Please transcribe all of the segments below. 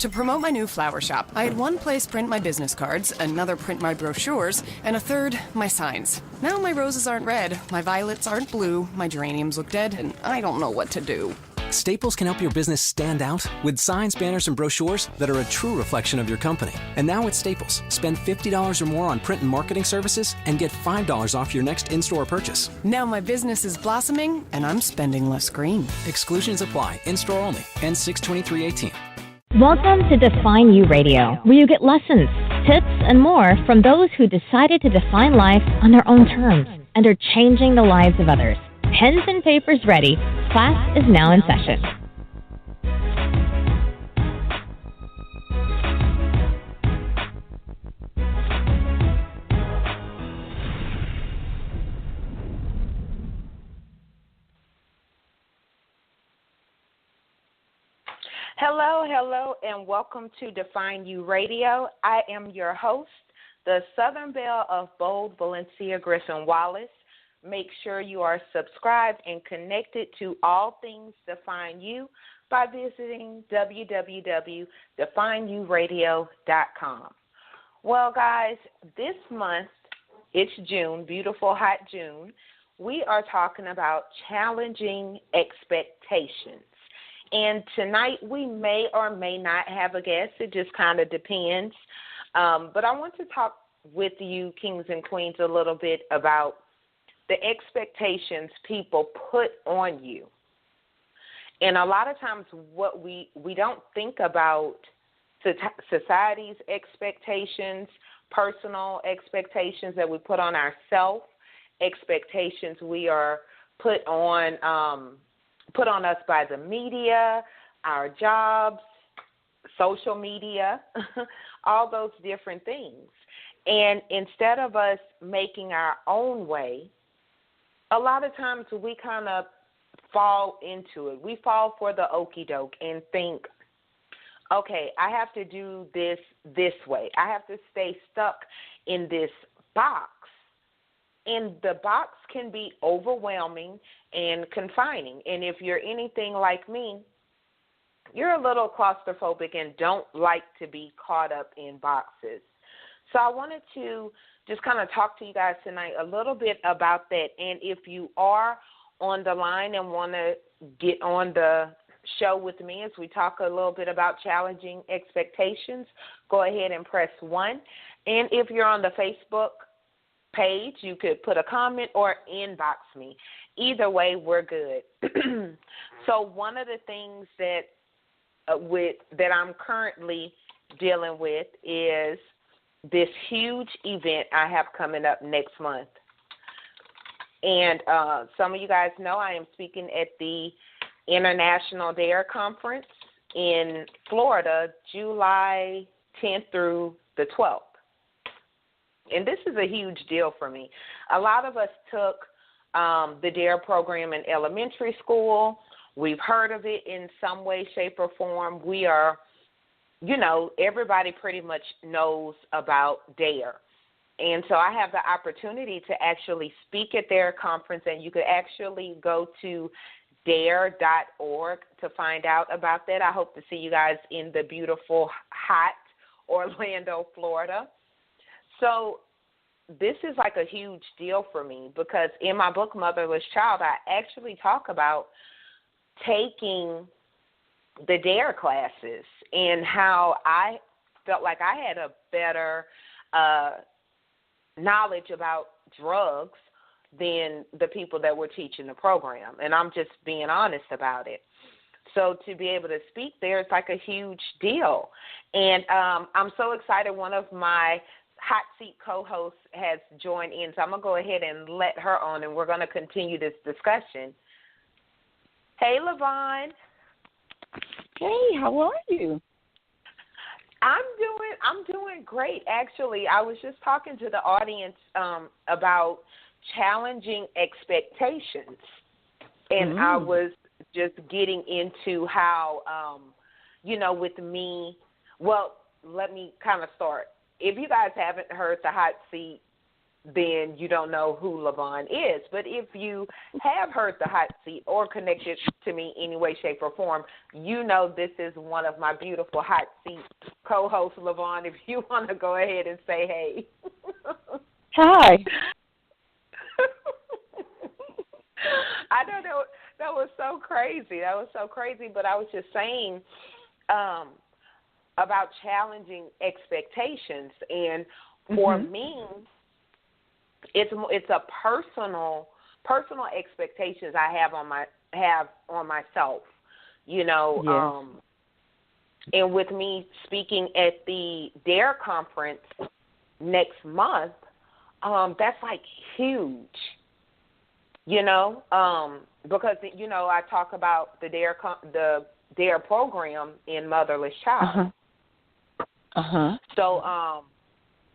To promote my new flower shop, I had one place print my business cards, another print my brochures, and a third, my signs. Now my roses aren't red, my violets aren't blue, my geraniums look dead, and I don't know what to do. Staples can help your business stand out with signs, banners, and brochures that are a true reflection of your company. And now at Staples, spend $50 or more on print and marketing services and get $5 off your next in-store purchase. Now my business is blossoming, and I'm spending less green. Exclusions apply. In-store only. Ends 6/23/18. Welcome to Define You Radio, where you get lessons, tips, and more from those who decided to define life on their own terms and are changing the lives of others. Pens and papers ready. Class is now in session. Hello, and welcome to Define You Radio. I am your host, the Southern Belle of Bold, Valencia, Griffin-Wallace. Make sure you are subscribed and connected to all things Define You by visiting www.defineyouradio.com. Well, guys, this month, it's June, beautiful hot June. We are talking about challenging expectations. And tonight we may or may not have a guest. It just kind of depends. But I want to talk with you, kings and queens, a little bit about the expectations people put on you. And a lot of times what we don't think about society's expectations, personal expectations that we put on ourselves, expectations we are put on us by the media, our jobs, social media, all those different things. And instead of us making our own way, a lot of times we kind of fall into it. We fall for the okie doke and think, okay, I have to do this way. I have to stay stuck in this box. And the box can be overwhelming and confining. And if you're anything like me, you're a little claustrophobic and don't like to be caught up in boxes. So I wanted to just kind of talk to you guys tonight a little bit about that. And if you are on the line and want to get on the show with me as we talk a little bit about challenging expectations, go ahead and press 1. And if you're on the Facebook page, you could put a comment or inbox me. Either way, we're good. So one of the things that I'm currently dealing with is this huge event I have coming up next month. And some of you guys know I am speaking at the International DARE Conference in Florida, July 10th through the 12th. And this is a huge deal for me. A lot of us took the DARE program in elementary school. We've heard of it in some way, shape, or form. We are, everybody pretty much knows about DARE. And so I have the opportunity to actually speak at their conference, and you could actually go to dare.org to find out about that. I hope to see you guys in the beautiful, hot Orlando, Florida. So this is like a huge deal for me because in my book, Motherless Child, I actually talk about taking the DARE classes and how I felt like I had a better knowledge about drugs than the people that were teaching the program. And I'm just being honest about it. So to be able to speak there, it's like a huge deal. And I'm so excited. One of my hot seat co-hosts has joined in. So I'm going to go ahead and let her on, and we're going to continue this discussion. Hey, Lyvonne. Hey, how are you? I'm doing great, actually. I was just talking to the audience about challenging expectations, and I was just getting into how, with me, well, let me kind of start. If you guys haven't heard the hot seat then you don't know who Lyvonne is. But if you have heard the hot seat or connected to me any way, shape, or form, you know this is one of my beautiful hot seat co-hosts, Lyvonne. If you want to go ahead and say hey. Hi. I know that was so crazy. That was so crazy, but I was just saying about challenging expectations. And for me, it's a personal expectations I have on myself, you know. Yes. And with me speaking at the DARE conference next month, that's like huge, you know, because you know I talk about the DARE program in Motherless Child. So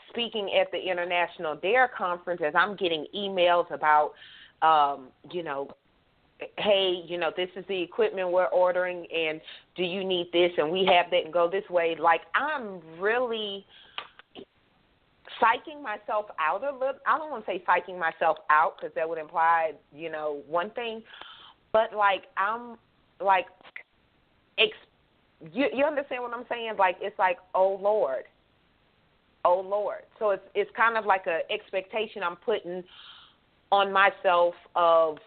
speaking at the International DARE conference, as I'm getting emails about, you know, hey, you know, this is the equipment we're ordering, and do you need this, and we have that, and go this way. Like, I'm really psyching myself out a little. I don't want to say psyching myself out because that would imply, you know, one thing, but like I'm like, you understand what I'm saying? Like, it's like, oh Lord. So it's kind of like a expectation I'm putting on myself of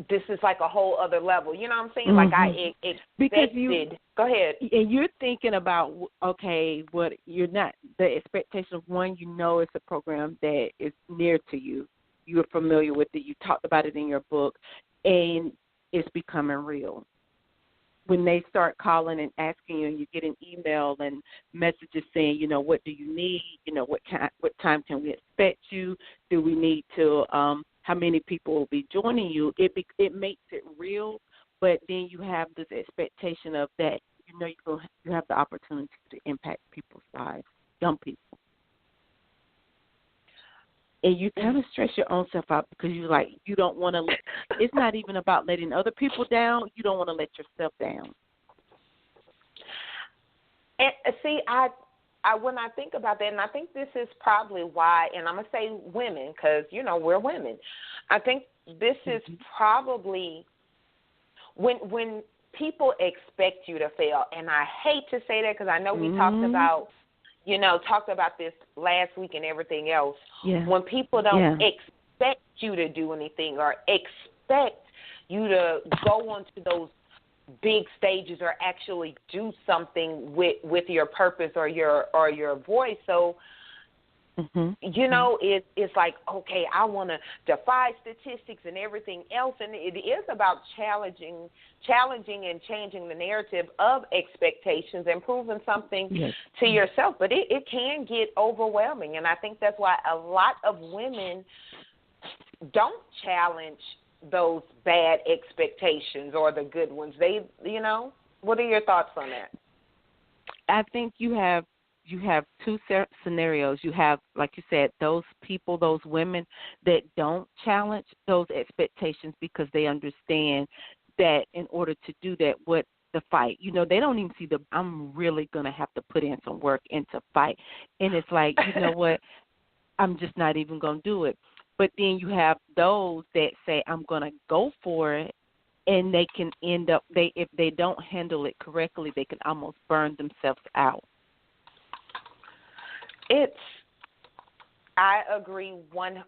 this is like a whole other level. You know what I'm saying? Like I expected. Go ahead. And you're thinking about, okay, what you're not, the expectation of one, you know, it's a program that is near to you. You're familiar with it. You talked about it in your book, and it's becoming real. When they start calling and asking you, and you get an email and messages saying, you know, what do you need? You know, what time can we expect you? Do we need to? How many people will be joining you? It makes it real, but then you have this expectation of that. You know, you have the opportunity to impact people's lives, young people. And you kind of stress your own self out because you don't want to. It's not even about letting other people down. You don't want to let yourself down. And see, I when I think about that, and I think this is probably why, and I'm gonna say women because you know we're women. I think this is probably when people expect you to fail, and I hate to say that because I know we talked about this last week and everything else. Yeah. When people don't expect you to do anything or expect you to go onto those big stages or actually do something with your purpose or your voice. So, you know, it's like, okay, I want to defy statistics and everything else. And it is about challenging and changing the narrative of expectations and proving something to yourself. But it can get overwhelming. And I think that's why a lot of women don't challenge those bad expectations or the good ones. They, you know, what are your thoughts on that? I think you have two scenarios. You have, like you said, those people, those women that don't challenge those expectations because they understand that in order to do that, what the fight, you know, they don't even see I'm really going to have to put in some work into fight. And it's like, you know what, I'm just not even going to do it. But then you have those that say, I'm going to go for it, and they can end up, if they don't handle it correctly, they can almost burn themselves out. I agree 100%.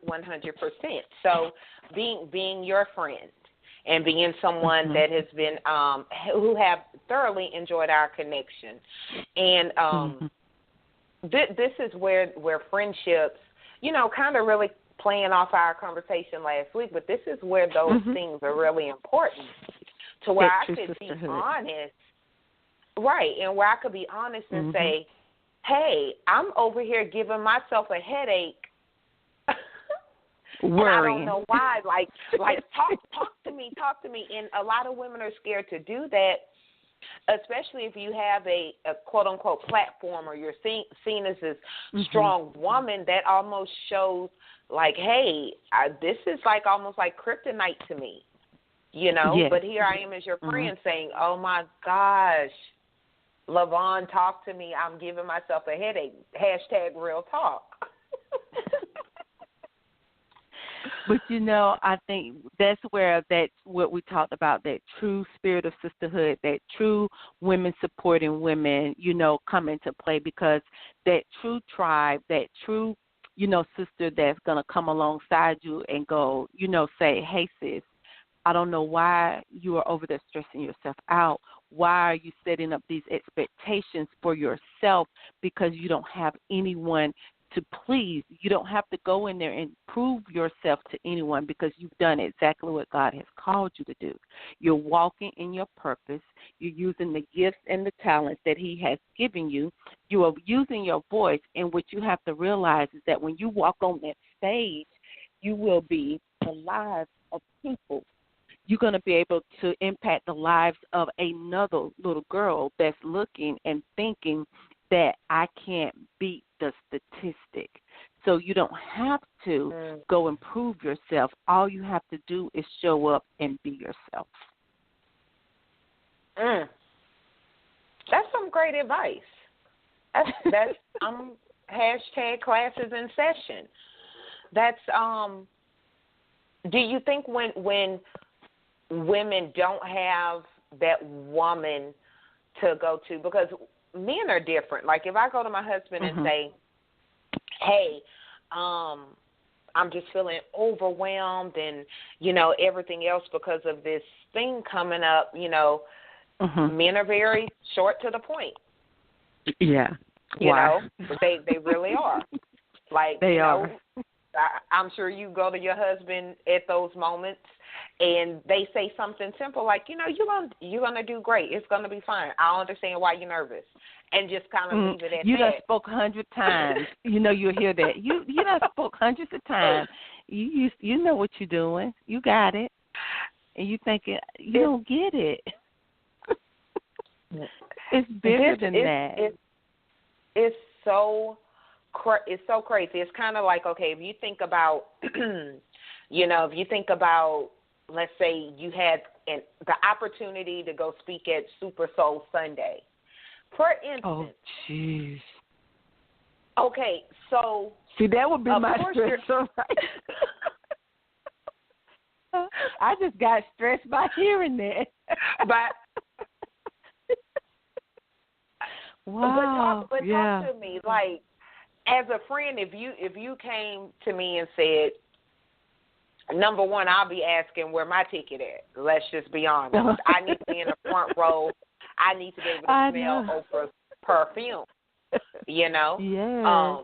So being your friend and being someone that has been, who have thoroughly enjoyed our connection. And this is where friendships, you know, kind of really playing off our conversation last week, but this is where those things are really important to where I could be honest, right, and where I could be honest and say, hey, I'm over here giving myself a headache. And I don't know why. Like talk to me. And a lot of women are scared to do that, especially if you have a quote unquote platform or you're seen as this strong woman. That almost shows like, hey, this is like almost like kryptonite to me, you know. Yes. But here I am as your friend saying, oh my gosh, Lyvonne, talk to me. I'm giving myself a headache. # real talk. But, I think that's what we talked about, that true spirit of sisterhood, that true women supporting women, come into play, because that true tribe, that true, sister that's going to come alongside you and go, say, hey, sis, I don't know why you are over there stressing yourself out. Why are you setting up these expectations for yourself because you don't have anyone to please? You don't have to go in there and prove yourself to anyone because you've done exactly what God has called you to do. You're walking in your purpose. You're using the gifts and the talents that He has given you. You are using your voice, and what you have to realize is that when you walk on that stage, you will be the lives of people. You're going to be able to impact the lives of another little girl that's looking and thinking that I can't beat the statistic. So you don't have to go and prove yourself. All you have to do is show up and be yourself. That's some great advice. That's hashtag classes in session. That's do you think when women don't have that woman to go to, because men are different. Like if I go to my husband and say, hey, I'm just feeling overwhelmed and, everything else because of this thing coming up, men are very short to the point. Yeah. They really are. Like, they are. I'm sure you go to your husband at those moments and they say something simple like, you're gonna do great. It's gonna be fine. I don't understand why you're nervous, and just kind of leave it at that. You done spoke 100 times. You'll hear that. You done spoke hundreds of times. You know what you're doing. You got it, and you thinking you don't get it. It's bigger than that. It's so crazy. It's kind of like, okay, if you think about, let's say you had the opportunity to go speak at Super Soul Sunday. For instance. Oh, jeez. Okay, so. See, that would be my stress, all right? I just got stressed by hearing that. Wow. But talk to me, like, as a friend, if you came to me and said, number one, I'll be asking where my ticket at. Let's just be honest. I need to be in the front row. I need to be able to smell Oprah's perfume. Yeah.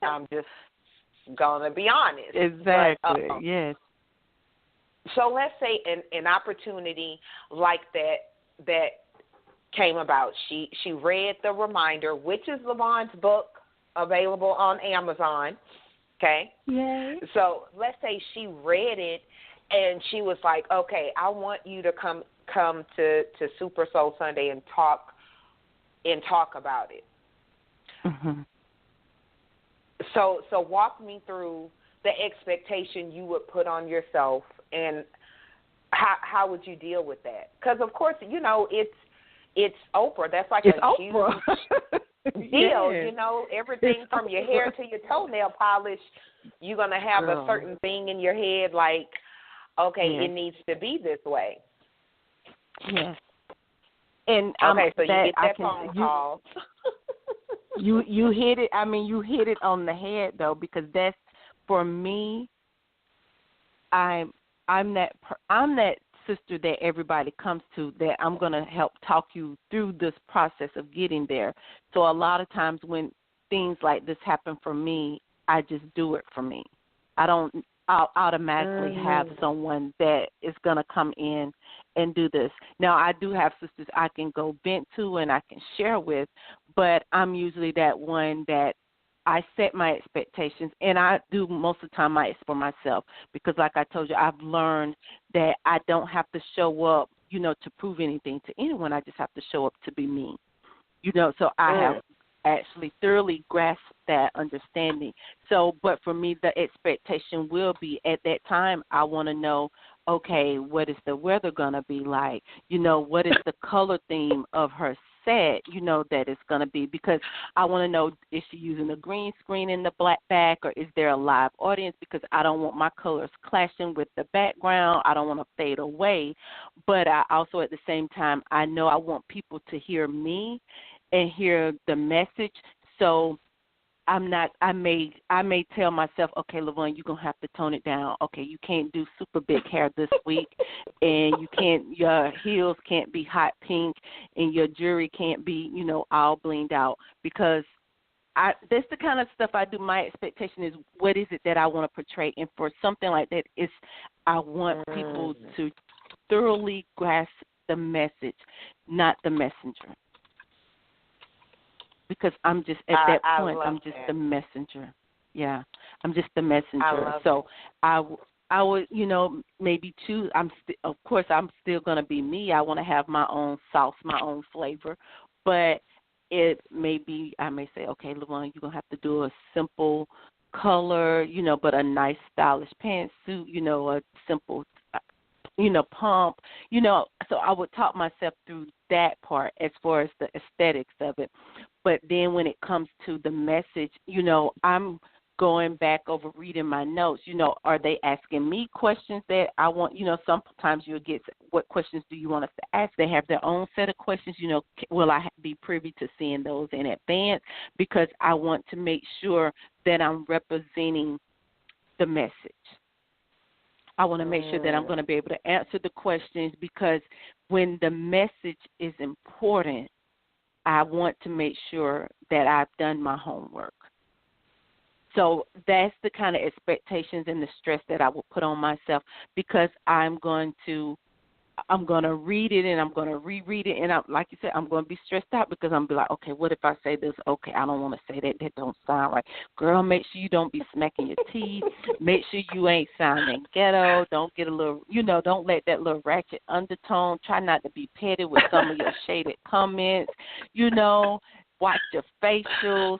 I'm just gonna be honest. Exactly. Yes. So let's say an opportunity like that came about. She read the reminder, which is Lyvonne's book, available on Amazon. Okay. Yay. So let's say she read it and she was like, okay, I want you to come to Super Soul Sunday and talk about it. Mm-hmm. So walk me through the expectation you would put on yourself, and how would you deal with that? Because of course, it's Oprah. That's like it's a Oprah. huge deal. Yes. Everything from your hair to your toenail polish, you're gonna have a certain thing in your head, like, okay, it needs to be this way. Yes. And okay, so you get that phone call. You hit it. I mean, you hit it on the head though, because that's, for me. I'm that sister that everybody comes to, that I'm going to help talk you through this process of getting there. So a lot of times when things like this happen for me, I just do it for me. I'll automatically have someone that is going to come in and do this. Now, I do have sisters I can go vent to and I can share with, but I'm usually that one that I set my expectations, and I do most of the time it's for myself, because like I told you, I've learned that I don't have to show up, to prove anything to anyone. I just have to show up to be me, so I have actually thoroughly grasped that understanding. So, but for me, the expectation will be at that time, I want to know, okay, what is the weather going to be like? What is the color theme of her said, that it's going to be, because I want to know, is she using a green screen in the black back, or is there a live audience, because I don't want my colors clashing with the background. I don't want to fade away. But I also, at the same time, I know I want people to hear me and hear the message. So I may tell myself, okay, Lyvonne, you're going to have to tone it down. Okay, you can't do super big hair this week, and your heels can't be hot pink, and your jewelry can't be, all blinged out, because that's the kind of stuff I do. My expectation is, what is it that I want to portray? And for something like that, I want people to thoroughly grasp the message, not the messenger. Because I'm just, at that point, I'm just the messenger. Yeah, I'm just the messenger. So I would, maybe choose. Of course, I'm still going to be me. I want to have my own sauce, my own flavor. But it may be, I may say, okay, Lyvonne, you're going to have to do a simple color, but a nice stylish pantsuit, a simple, pump, So I would talk myself through that part as far as the aesthetics of it. But then when it comes to the message, I'm going back over reading my notes. Are they asking me questions that I want? Sometimes you'll get, what questions do you want us to ask? They have their own set of questions. Will I be privy to seeing those in advance? Because I want to make sure that I'm representing the message. I want to make sure that I'm going to be able to answer the questions, because when the message is important, I want to make sure that I've done my homework. So that's the kind of expectations and the stress that I will put on myself, because I'm going to read it and I'm going to reread it, and like you said, I'm going to be stressed out, because I'm going to be like, okay, what if I say this? Okay, I don't want to say that. That don't sound right. Girl, make sure you don't be smacking your teeth. Make sure you ain't sounding ghetto. Don't get a little, don't let that little ratchet undertone. Try not to be petty with some of your shaded comments. Watch your facials.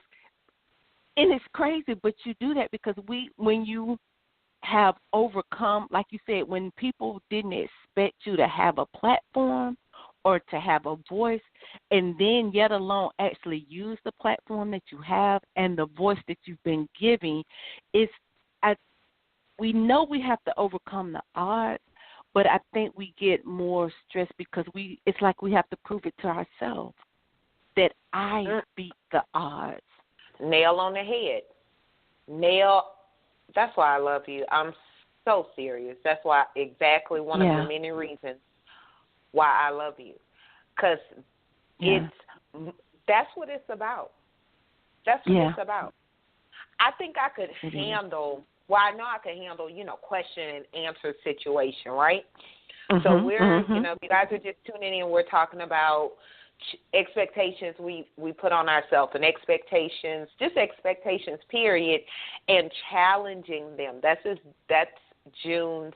And it's crazy, but you do that because when you have overcome, like you said, when people didn't expect you to have a platform or to have a voice, and then yet alone actually use the platform that you have and the voice that you've been giving, we know we have to overcome the odds, but I think we get more stressed because it's like we have to prove it to ourselves that I beat the odds. Nail on the head. That's why I love you. I'm so serious. That's why exactly one of the many reasons why I love you. Because that's what it's about. That's what it's about. I think I could handle, I know I could handle, question and answer situation, right? So we're, you guys are just tuning in. We're talking about expectations we put on ourselves, and expectations, just expectations, period, and challenging them. That's June's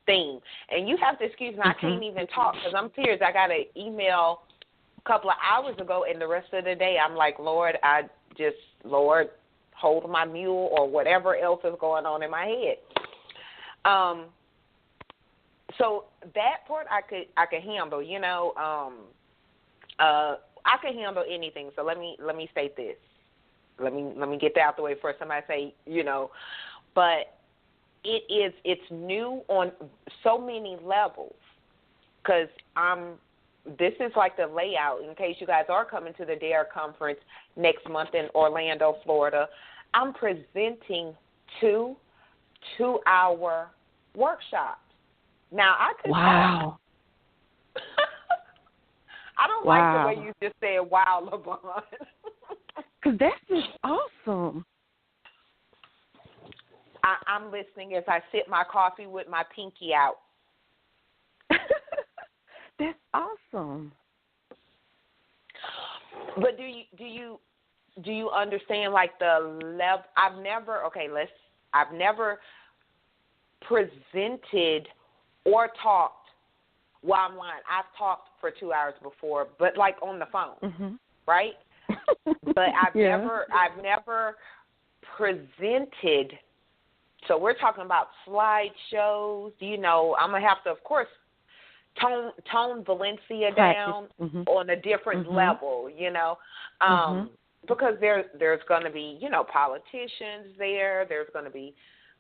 theme. And you have to excuse me, I can't even talk because I'm serious. I got an email a couple of hours ago, and the rest of the day I'm like, Lord, Lord, hold my mule or whatever else is going on in my head. So that part I could handle, I can handle anything. So let me state this. Let me get that out the way before somebody say, but it's new on so many levels, because this is like the layout in case you guys are coming to the DARE conference next month in Orlando, Florida. I'm presenting 2 2-hour workshops. Now I could wow. I don't like the way you just said, wow, Lyvonne. Because that's just awesome. I'm listening as I sip my coffee with my pinky out. That's awesome. But do you understand, like, the level? I've never presented or talked. Well, I'm lying. I've talked for 2 hours before, but like on the phone, right? But I've never presented. So we're talking about slideshows. I'm gonna have to, of course, tone Valencia Practice. down on a different level, because there's going to be, politicians there. There's going to be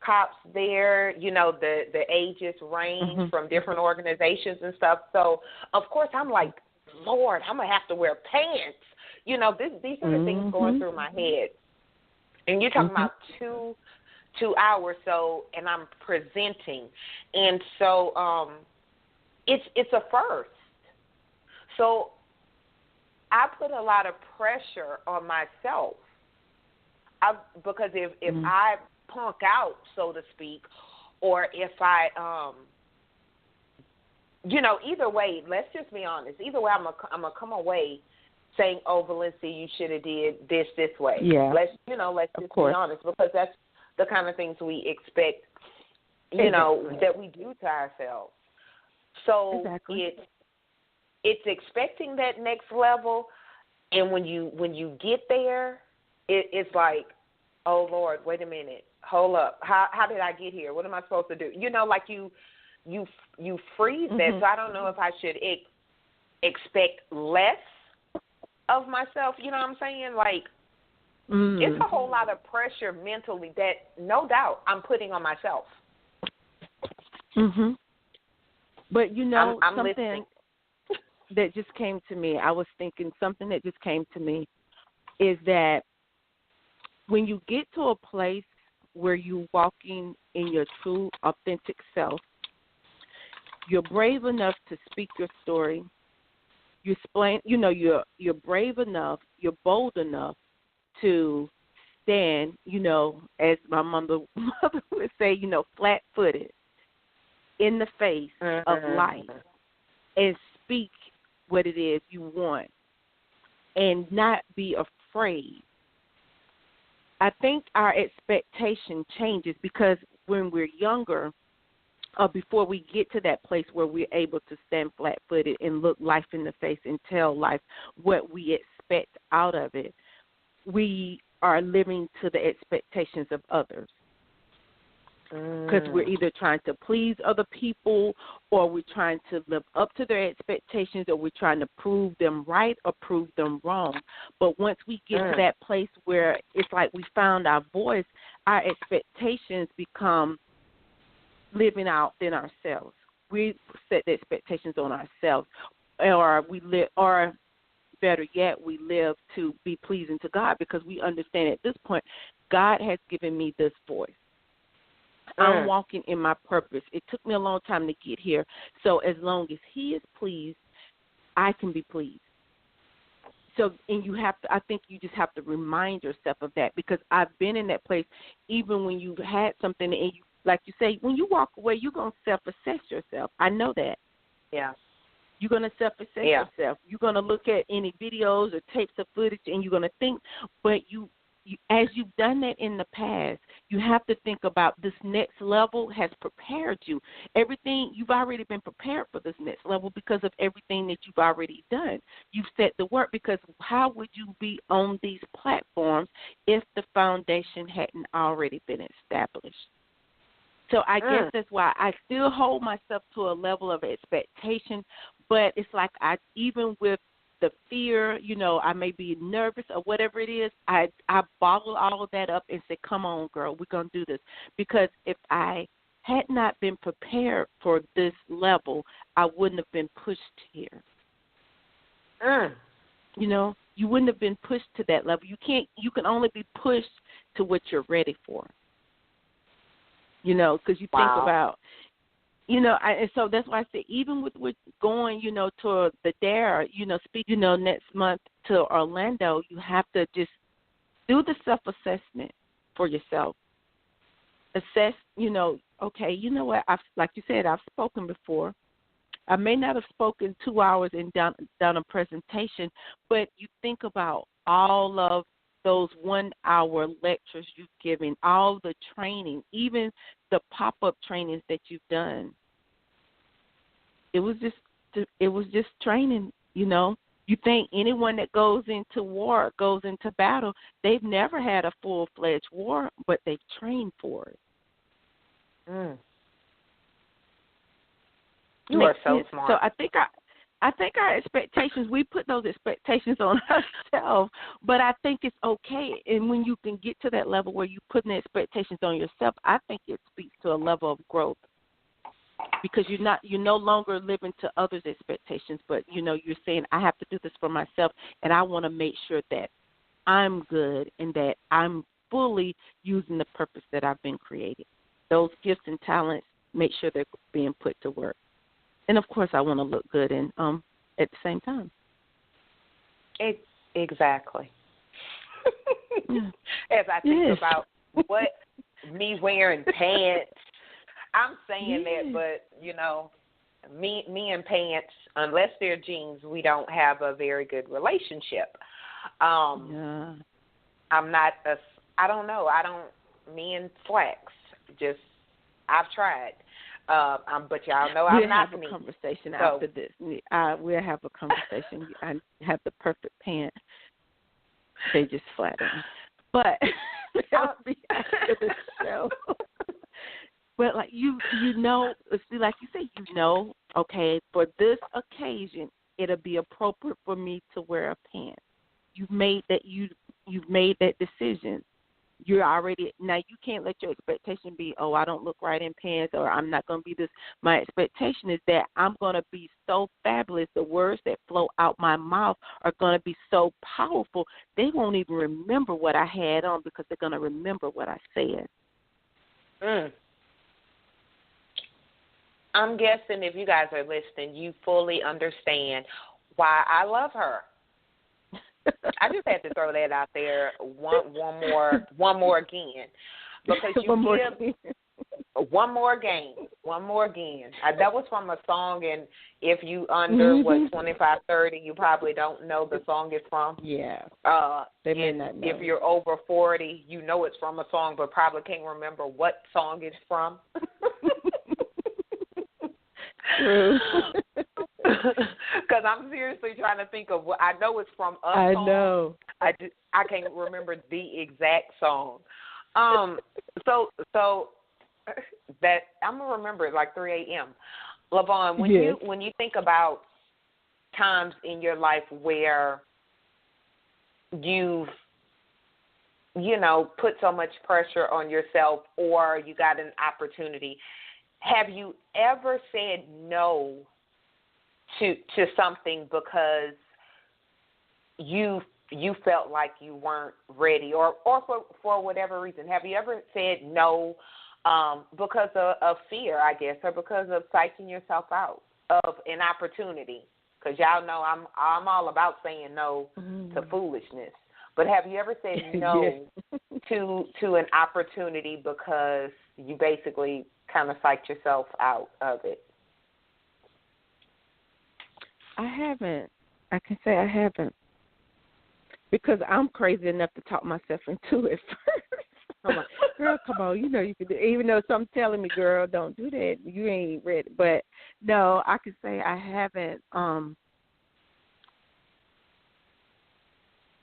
cops there. The ages range from different organizations and stuff. So, of course, I'm like, Lord, I'm going to have to wear pants. These are the things going through my head. And you're talking about 2 hours, and I'm presenting. And so it's a first. So I put a lot of pressure on myself because if I punk out, so to speak, or if I, either way, let's just be honest. Either way, I'm gonna come away saying, "Oh, Valencia, you should have did this way." Yeah. Let's just be honest, because that's the kind of things we expect, that we do to ourselves. So it's expecting that next level, and when you get there, it's like, oh Lord, wait a minute, hold up, how did I get here? What am I supposed to do? Like you freeze that. So I don't know if I should expect less of myself. You know what I'm saying? Like it's a whole lot of pressure mentally that no doubt I'm putting on myself. But I'm something listening. that just came to me. I was thinking something that just came to me is that when you get to a place where you're walking in your true, authentic self, you're brave enough to speak your story. You explain, you're brave enough, you're bold enough to stand, as my mother would say, flat-footed in the face of life and speak what it is you want and not be afraid. I think our expectation changes because when we're younger, or before we get to that place where we're able to stand flat-footed and look life in the face and tell life what we expect out of it, we are living to the expectations of others. Because we're either trying to please other people, or we're trying to live up to their expectations, or we're trying to prove them right or prove them wrong. But once we get to that place where it's like we found our voice, our expectations become living out in ourselves. We set the expectations on ourselves, or we live, or better yet, we live to be pleasing to God, because we understand at this point, God has given me this voice. I'm walking in my purpose. It took me a long time to get here. So as long as He is pleased, I can be pleased. So, and I think you just have to remind yourself of that, because I've been in that place even when you've had something and you, like you say, when you walk away, you're going to self-assess yourself. I know that. Yeah. You're going to self-assess yourself. You're going to look at any videos or tapes of footage and you're going to think, but you, as you've done that in the past, you have to think about this next level has prepared you. Everything, you've already been prepared for this next level because of everything that you've already done. You've set the work, because how would you be on these platforms if the foundation hadn't already been established? So I guess that's why I still hold myself to a level of expectation, but it's like even with the fear, I may be nervous or whatever it is, I bottle all of that up and say, come on, girl, we're going to do this. Because if I had not been prepared for this level, I wouldn't have been pushed here. You wouldn't have been pushed to that level. You can only be pushed to what you're ready for. Because you think about, and so that's why I say, even with going, to the DARE, speak, next month to Orlando, you have to just do the self-assessment for yourself. Assess, okay, you know what, like you said, I've spoken before. I may not have spoken 2 hours and done a presentation, but you think about all of those 1 hour lectures you've given, all the training, even the pop-up trainings that you've done. It was just training, You think anyone that goes into war, goes into battle, they've never had a full-fledged war, but they've trained for it. You are so smart. So I think our expectations, we put those expectations on ourselves, but I think it's okay. And when you can get to that level where you put the expectations on yourself, I think it speaks to a level of growth, because you're no longer living to others' expectations, but you're saying, I have to do this for myself, and I want to make sure that I'm good and that I'm fully using the purpose that I've been created. Those gifts and talents, make sure they're being put to work. And, of course, I want to look good and at the same time. Exactly. As I think about what me wearing pants, I'm saying that, but, me and pants, unless they're jeans, we don't have a very good relationship. I'm not I don't know. Me and slacks, I've tried. But y'all know I'm not me. We'll have a conversation after this. We'll have a conversation. I have the perfect pants. They just flatter me. But that'll be after the show. But like see, like you say, okay, for this occasion, it'll be appropriate for me to wear a pant. You've made that decision. You're already, now you can't let your expectation be, I don't look right in pants, or I'm not going to be this. My expectation is that I'm going to be so fabulous. The words that flow out my mouth are going to be so powerful. They won't even remember what I had on, because they're going to remember what I said. I'm guessing if you guys are listening, you fully understand why I love her. I just had to throw that out there one more again, because one more game. That was from a song, and if you under 25, 30, you probably don't know the song it's from. Yeah. They may not know. If you're over 40, you know it's from a song, but probably can't remember what song it's from. True. Because I'm seriously trying to think of what I know it's from a I song. know. I can't remember the exact song. So that I'm gonna remember it like 3 a.m. Lyvonne, when you think about times in your life where you've put so much pressure on yourself, or you got an opportunity, have you ever said no to something because you felt like you weren't ready, or for whatever reason? Have you ever said no because of fear, I guess, or because of psyching yourself out of an opportunity? Because y'all know I'm all about saying no to foolishness. But have you ever said no to an opportunity because you basically kind of psyched yourself out of it? I haven't. I can say I haven't, because I'm crazy enough to talk myself into it first. I'm like, girl, come on, you can do it. Even though something's telling me, girl, don't do that. You ain't ready. But no, I can say I haven't. I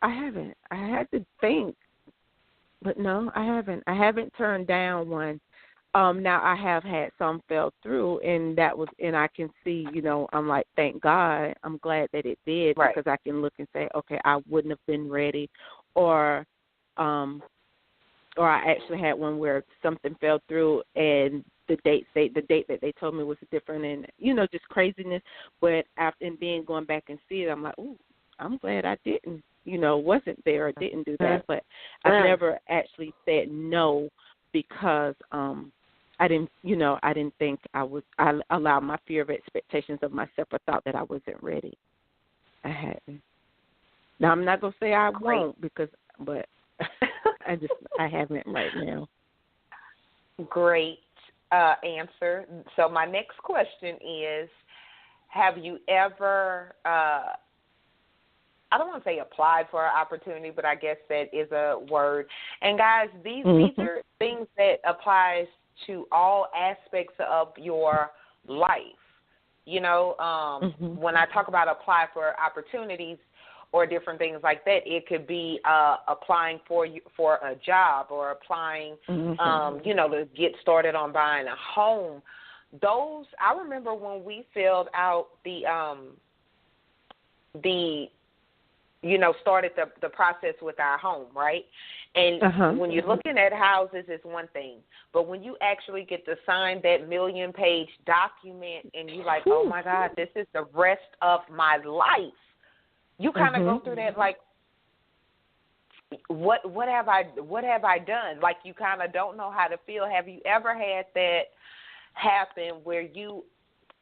haven't. I had to think, but no, I haven't. I haven't turned down one. Now I have had some fell through, and I can see, I'm like, thank God, I'm glad that it did, right, because I can look and say, okay, I wouldn't have been ready, or I actually had one where something fell through, and the date that they told me was different, and just craziness. But after then going back and see it, I'm like, ooh, I'm glad I didn't, wasn't there or didn't do that. But I've never actually said no because I didn't think I allowed my fear of expectations of myself, or thought that I wasn't ready. I hadn't. Now, I'm not going to say I won't, but I haven't right now. Great answer. So my next question is, have you ever, I don't want to say applied for an opportunity, but I guess that is a word. And guys, these are things that applies to all aspects of your life. When I talk about apply for opportunities or different things like that, it could be applying for a job, or applying, to get started on buying a home. those, I remember when we filled out started the process with our home, right? And when you're looking at houses, it's one thing. But when you actually get to sign that 1,000,000-page document and you're like, oh, my God, this is the rest of my life, you kind of go through that like, what have I done? Like, you kind of don't know how to feel. Have you ever had that happen where you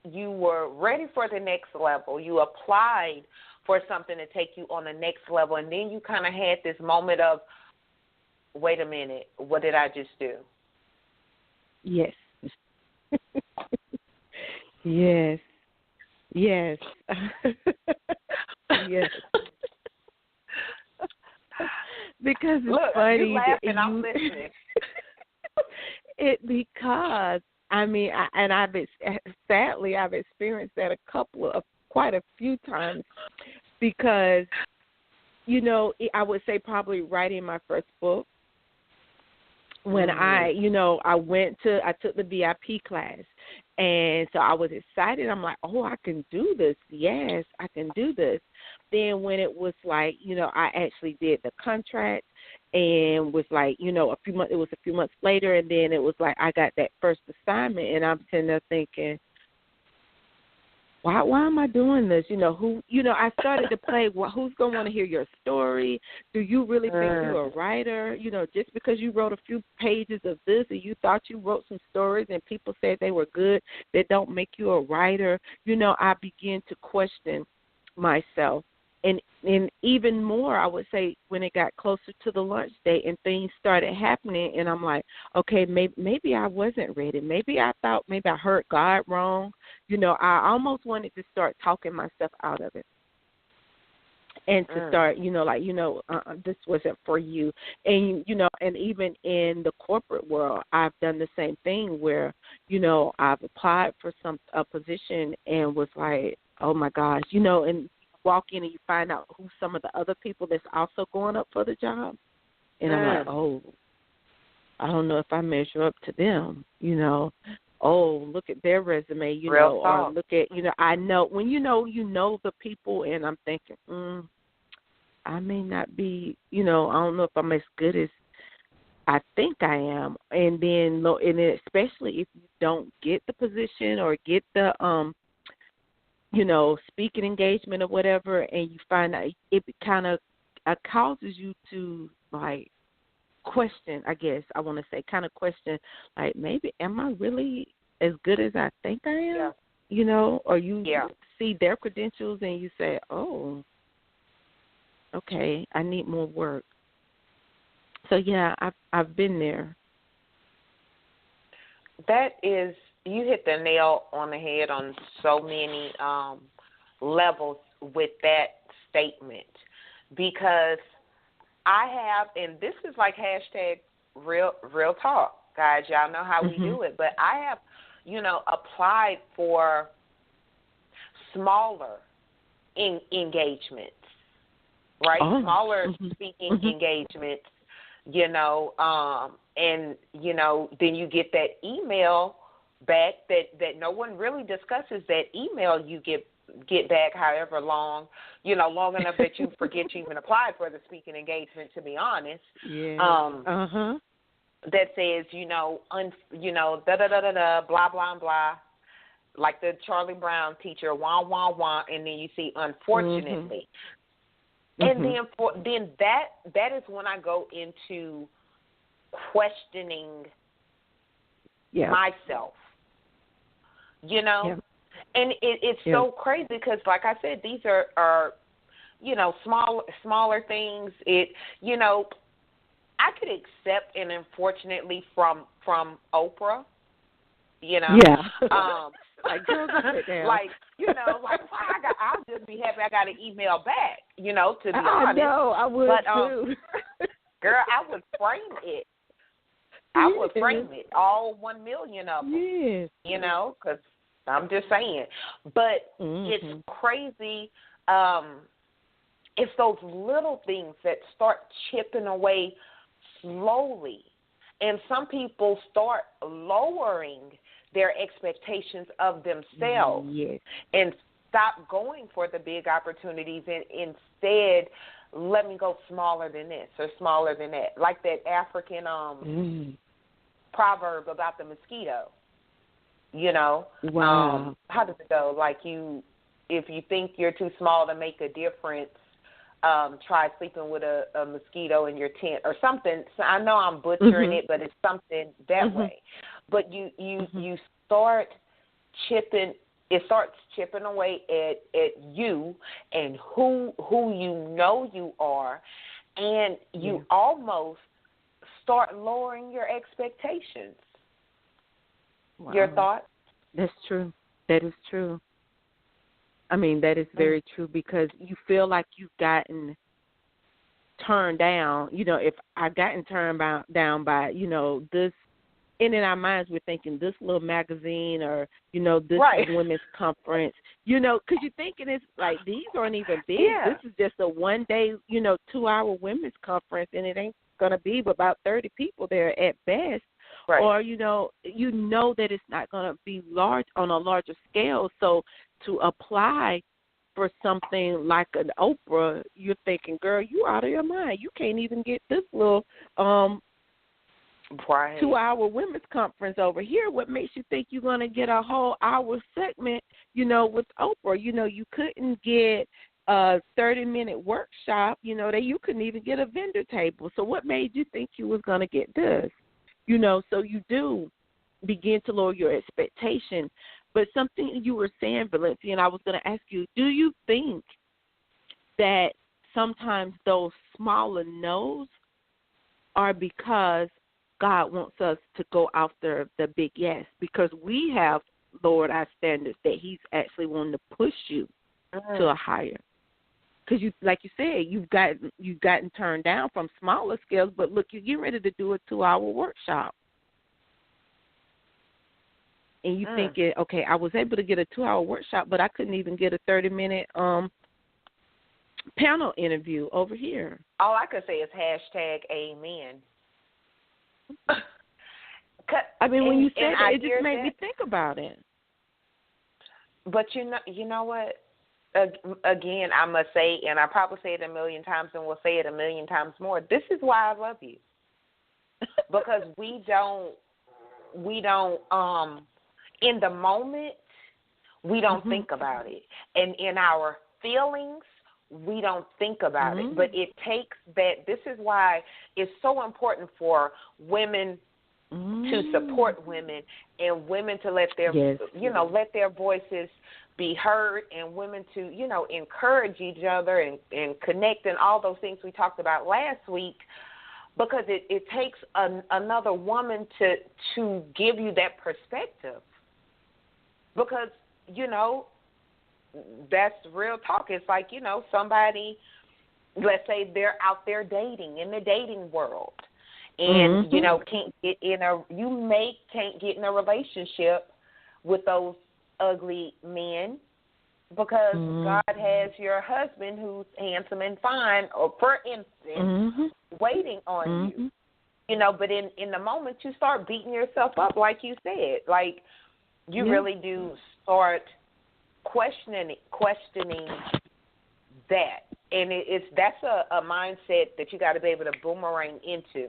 were ready for the next level, you applied for something to take you on the next level, and then you kind of had this moment of, wait a minute, what did I just do? Yes. Yes. Yes. Yes. Because it's funny. You laugh and I'm listening. Because sadly I've experienced that quite a few times, because I would say probably writing my first book, when I took the VIP class, and so I was excited. I'm like, oh, I can do this. Yes, I can do this. Then when it was like, I actually did the contract, and was like, it was a few months later, and then it was like I got that first assignment, and I'm sitting there thinking, why am I doing this? I started to play, who's going to want to hear your story? Do you really think you're a writer? Just because you wrote a few pages of this and you thought you wrote some stories and people said they were good, that don't make you a writer. I began to question myself. And even more, I would say, when it got closer to the launch date and things started happening, and I'm like, okay, maybe I wasn't ready. Maybe I heard God wrong. I almost wanted to start talking myself out of it. And to start, this wasn't for you. And, and even in the corporate world, I've done the same thing where, I've applied for a position and was like, oh, my gosh, and walk in and you find out who some of the other people that's also going up for the job. And I'm like, oh, I don't know if I measure up to them, Oh, look at their resume, or look at, I know, when you know the people, and I'm thinking, I may not be, I don't know if I'm as good as I think I am. And then, especially if you don't get the position or get the, speaking engagement or whatever, and you find out, it kind of causes you to, like, question, I guess I want to say, kind of question, like, maybe am I really as good as I think I am? Or you see their credentials and you say, oh, okay, I need more work. So, yeah, I've been there. That is, you hit the nail on the head on so many levels with that statement, because I have, and this is like #real talk, guys. Y'all know how we do it, but I have, applied for smaller engagements, right? Smaller speaking engagements, and, then you get that email back that no one really discusses. That email you get back however long, long enough that you forget you even applied for the speaking engagement, to be honest. Yeah. That says, da-da-da-da-da, blah, blah, blah, like the Charlie Brown teacher, wah, wah, wah, and then you see unfortunately. And then that is when I go into questioning myself, and it's so crazy because, like I said, these are smaller things. I could accept an unfortunately from Oprah, like, girl, sit down. like, I'll just be happy I got an email back, to be honest. I know, I would too. Girl, I would frame it. I would frame it, all 1 million of them, because I'm just saying. But it's crazy. It's those little things that start chipping away slowly. And some people start lowering their expectations of themselves and stop going for the big opportunities and instead let me go smaller than this or smaller than that. Like that African proverb about the mosquito. You know, how does it go? Like if you think you're too small to make a difference, try sleeping with a mosquito in your tent or something. So I know I'm butchering it, but it's something that way. But you start chipping. It starts chipping away at you and who you know you are, and you almost start lowering your expectations. Wow. Your thoughts? That's true. That is true. I mean, that is very true because you feel like you've gotten turned down. You know, if I've gotten turned down by, you know, this, and in our minds we're thinking this little magazine or, you know, this women's conference, you know, because you're thinking it's like these aren't even big. Yeah. This is just a one-day, you know, 2-hour women's conference, and it ain't going to be about 30 people there at best. Right. Or, you know that it's not going to be large on a larger scale. So to apply for something like an Oprah, you're thinking, girl, you out of your mind. You can't even get this little 2-hour women's conference over here. What makes you think you're going to get a whole hour segment, you know, with Oprah? You know, you couldn't get a 30-minute workshop, you know, that you couldn't even get a vendor table. So what made you think you was going to get this? You know, so you do begin to lower your expectation. But something you were saying, Valencia, and I was going to ask you, do you think that sometimes those smaller no's are because God wants us to go after the big yes? Because we have lowered our standards, that he's actually wanting to push you to a higher. Because you, like you said, you've gotten turned down from smaller scales, but look, you're getting ready to do a 2-hour workshop, and you thinking, okay, I was able to get a 2-hour workshop, but I couldn't even get a 30-minute panel interview over here. All I could say is #amen. I mean, when you said it just made me think about it. But you know what? Again, I must say, and I probably say it a million times and will say it a million times more, this is why I love you. Because we don't in the moment, we don't think about it. And in our feelings, we don't think about it. But it takes that. This is why it's so important for women to support women and women to let their, let their voices be heard, and women to, encourage each other and connect and all those things we talked about last week, because it takes another woman to give you that perspective. Because, that's real talk. It's like, somebody, let's say they're out there dating in the dating world, and, can't get in a relationship with those ugly men because God has your husband who's handsome and fine, or for instance, waiting on you. But in the moment you start beating yourself up, like you said, like you really do start questioning that. And that's a mindset that you got to be able to boomerang into.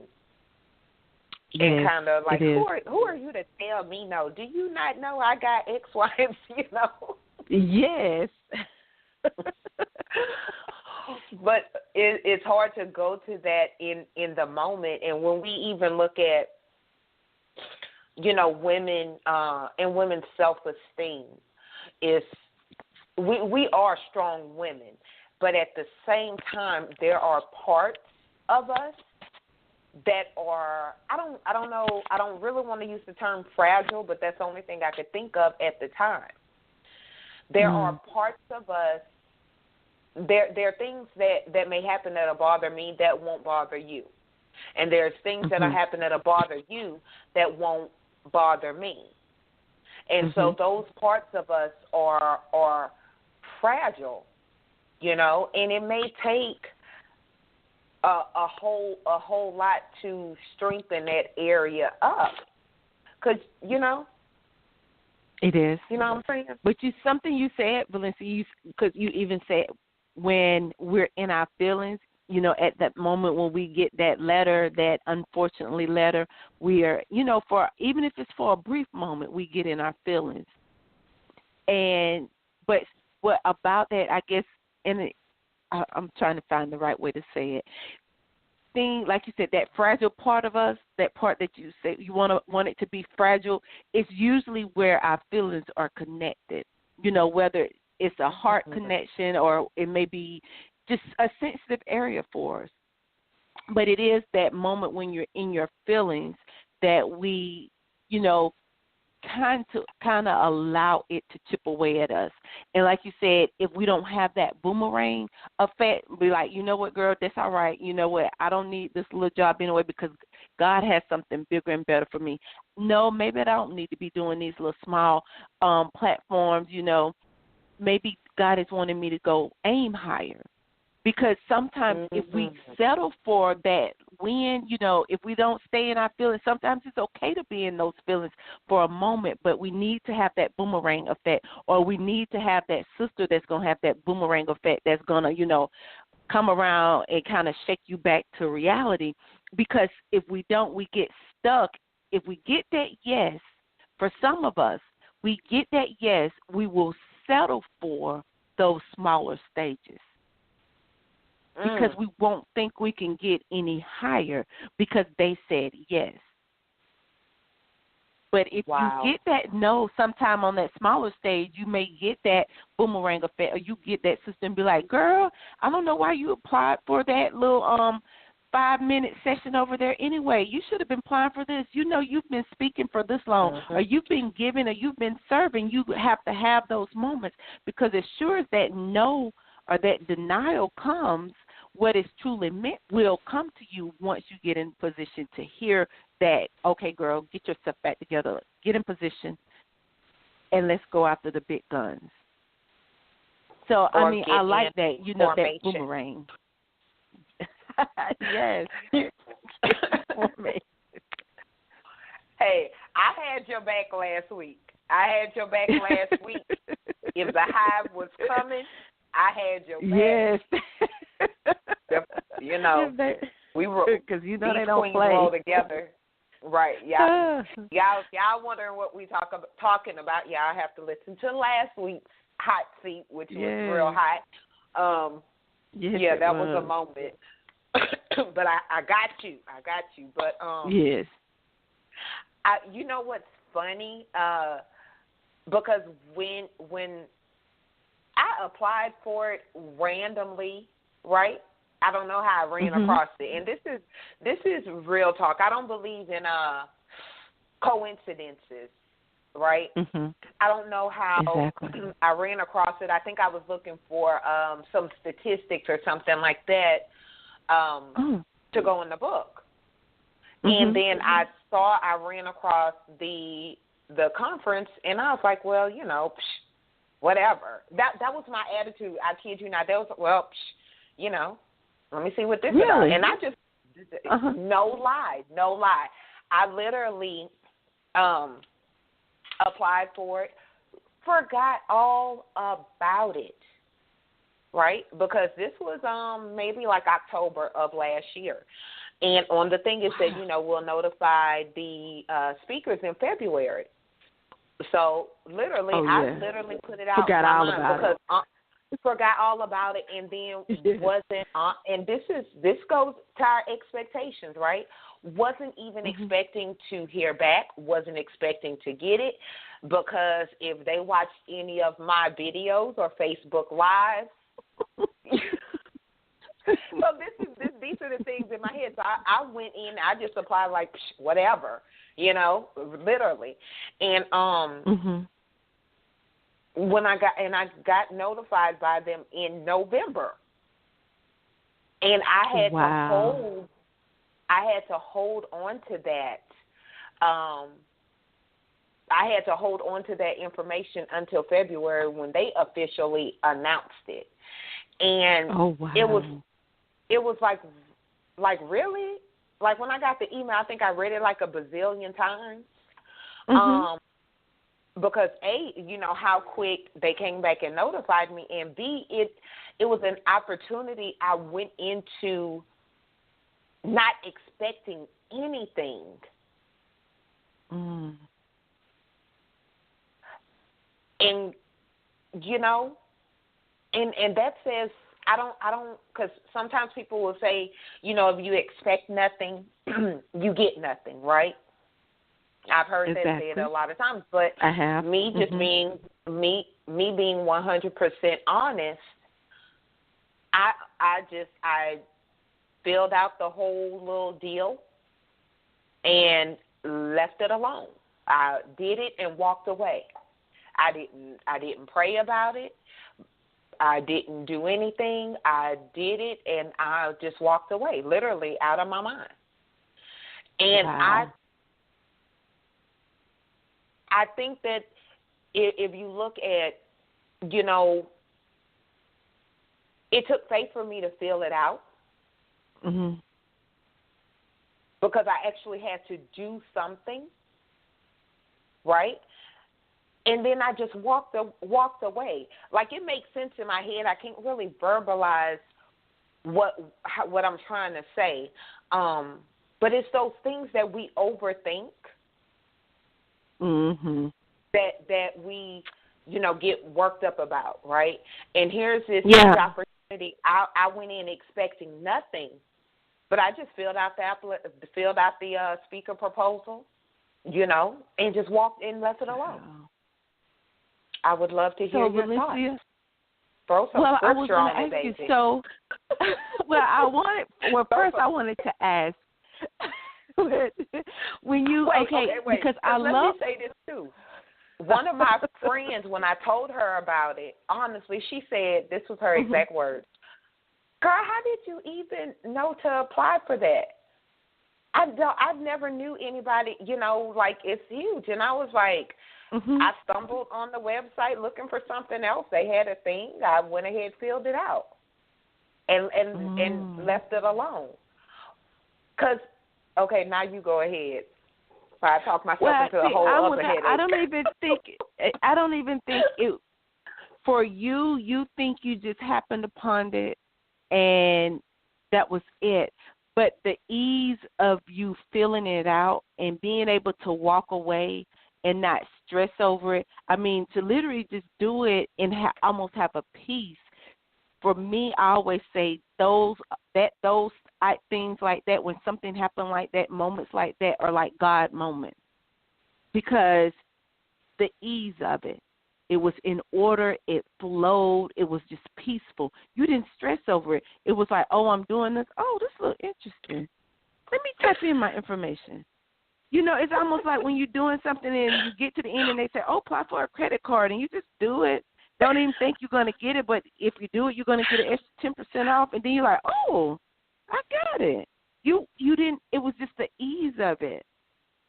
Yes, and kind of like, who are you to tell me no? Do you not know I got X, Y, and Z, Yes. But it's hard to go to that in the moment. And when we even look at, women and women's self-esteem, we are strong women. But at the same time, there are parts of us that are, I don't know, I don't really want to use the term fragile, but that's the only thing I could think of at the time. There are parts of us, there are things that may happen that'll bother me that won't bother you. And there's things that'll happen that'll bother you that won't bother me. And so those parts of us are fragile, and it may take a whole lot to strengthen that area up, because It is. You know what I'm saying? But something you said, Valencia, because you even said when we're in our feelings, at that moment when we get that letter, that unfortunately letter, we are, for even if it's for a brief moment, we get in our feelings. But what about that? I guess, I'm trying to find the right way to say it. Thing, like you said, that fragile part of us, that part that you say you want it to be fragile, is usually where our feelings are connected. Whether it's a heart connection or it may be just a sensitive area for us. But it is that moment when you're in your feelings that we, kind of allow it to chip away at us. And like you said, if we don't have that boomerang effect, be like, you know what, girl, that's all right. You know what, I don't need this little job anyway because God has something bigger and better for me. No, maybe I don't need to be doing these little small platforms, Maybe God is wanting me to go aim higher. Because sometimes if we settle for that win, if we don't stay in our feelings, sometimes it's okay to be in those feelings for a moment, but we need to have that boomerang effect, or we need to have that sister that's going to have that boomerang effect that's going to, come around and kind of shake you back to reality. Because if we don't, we get stuck. If we get that yes, for some of us, we get that yes, we will settle for those smaller stages. Because we won't think we can get any higher because they said yes. But if you get that no sometime on that smaller stage, you may get that boomerang effect, or you get that sister and be like, girl, I don't know why you applied for that little 5-minute session over there anyway. You should have been applying for this. You've been speaking for this long, or you've been giving, or you've been serving. You have to have those moments, because as sure as that no or that denial comes, what is truly meant will come to you once you get in position to hear that, okay, girl, get yourself back together, get in position, and let's go after the big guns. So, I like that, that boomerang. Yes. Hey, I had your back last week. If the hive was coming, I had your back. Yes. We were, because they don't play. Roll together. Right. Yeah. Y'all wondering what we talking about? Y'all have to listen to last week's hot seat, which was real hot. Yes, that was a moment. But I got you. But yes. You know what's funny? Because when I applied for it randomly, right? I don't know how I ran across it. And this is real talk. I don't believe in coincidences, right? I don't know how I ran across it. I think I was looking for some statistics or something like that to go in the book. And then I ran across the conference, and I was like, well, whatever. That was my attitude. I kid you not. That was, let me see what this is about. And I just, no lie. I literally applied for it, forgot all about it, right? Because this was maybe like October of last year. And on the thing it said, we'll notify the speakers in February. So literally, I literally put it out. Forgot all about it. Forgot all about it, and then wasn't. And this goes to our expectations, right? Wasn't even expecting to hear back. Wasn't expecting to get it, because if they watched any of my videos or Facebook Lives. So these are the things in my head. So I went in, I just applied like whatever, literally. And when I got notified by them in November. And I had to hold on to that. I had to hold on to that information until February when they officially announced it. And it was like really? Like when I got the email, I think I read it like a bazillion times. because A, you know how quick they came back and notified me, and B, it was an opportunity I went into not expecting anything. Mm. And you know, and that says I don't, because sometimes people will say, you know, if you expect nothing, you get nothing, right? I've heard that said a lot of times, but I have. Me just being me being 100% honest, I filled out the whole little deal and left it alone. I did it and walked away. I didn't pray about it. I didn't do anything. I did it and I just walked away, literally out of my mind. And wow. I think that if you look at, you know, it took faith for me to feel it out. Mm-hmm. Because I actually had to do something, right? And then I just walked away. Like, it makes sense in my head. I can't really verbalize what I'm trying to say. But it's those things that we overthink. Mm-hmm. That we, you know, get worked up about, right? And here's this opportunity. I went in expecting nothing, but I just filled out the speaker proposal, you know, and just walked and left it alone. Wow. I would love to hear your thoughts. Throw some scripture on it, baby. First I wanted to ask. When you because I love. Let me say this too. One of my friends, when I told her about it, honestly, she said this was her exact words. Girl, how did you even know to apply for that? I've never knew anybody. You know, like, it's huge, and I was like, I stumbled on the website looking for something else. They had a thing. I went ahead, filled it out, and left it alone. Because okay, now you go ahead. I talked myself into a whole other headache. I don't even think it for you. You think you just happened upon it, and that was it. But the ease of you filling it out and being able to walk away and not stress over it. I mean, to literally just do it and almost have a peace. For me, I always say those things like that, when something happened like that, moments like that are like God moments, because the ease of it. It was in order. It flowed. It was just peaceful. You didn't stress over it. It was like, oh, I'm doing this. Oh, this looks interesting. Let me type in my information. You know, it's almost like when you're doing something and you get to the end and they say, oh, apply for a credit card, and you just do it. Don't even think you're going to get it, but if you do it, you're going to get an extra 10% off, and then you're like, oh, I got it. You didn't. It was just the ease of it.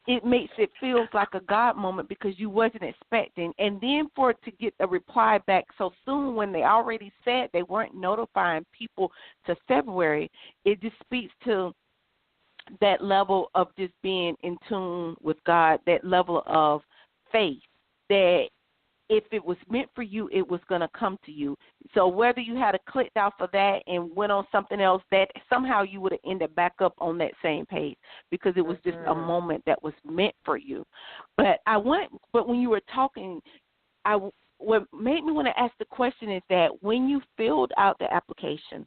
It makes it feel like a God moment because you wasn't expecting. And then for it to get a reply back so soon when they already said they weren't notifying people to February, it just speaks to that level of just being in tune with God, that level of faith that if it was meant for you, it was going to come to you. So whether you had clicked out for that and went on something else, that somehow you would have ended back up on that same page because it was just a moment that was meant for you. But when you were talking, what made me want to ask the question is that when you filled out the application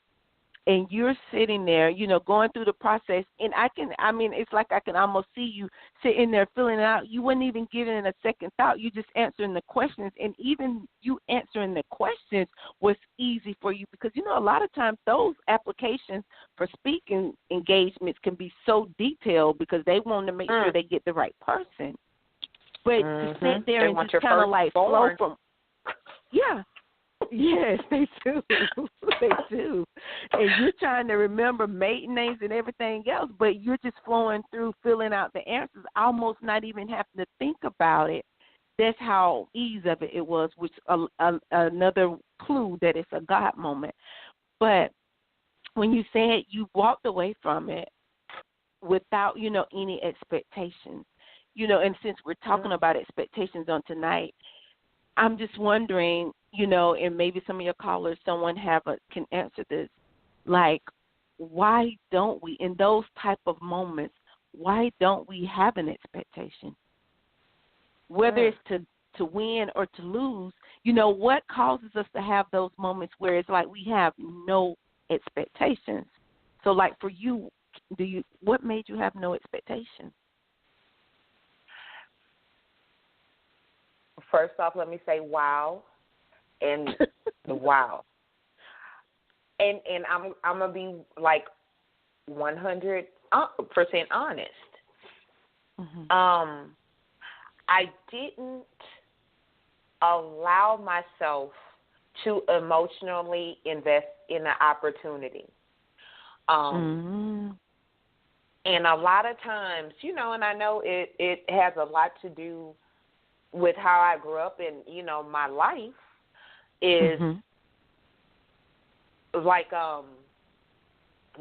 and you're sitting there, you know, going through the process, and it's like I can almost see you sitting there filling it out. You weren't even giving it a second thought. You just answering the questions, and even you answering the questions was easy for you because, you know, a lot of times those applications for speaking engagements can be so detailed because they want to make sure they get the right person. But to sit there they and just kind of like flow from, yeah. Yes, they do. They do. And you're trying to remember maiden names and everything else, but you're just flowing through, filling out the answers, almost not even having to think about it. That's how ease of it was, which another clue that it's a God moment. But when you said you walked away from it without, you know, any expectations, and since we're talking about expectations on tonight, I'm just wondering, and maybe some of your callers, someone can answer this, like, why don't we, in those type of moments, why don't we have an expectation? Whether it's to win or to lose, what causes us to have those moments where it's like we have no expectations? So, like, for you, what made you have no expectations? First off, let me say wow, and wow, and I'm gonna be like 100% honest. Mm-hmm. I didn't allow myself to emotionally invest in the opportunity. Mm-hmm. And a lot of times, and I know it has a lot to do with how I grew up in, my life is like,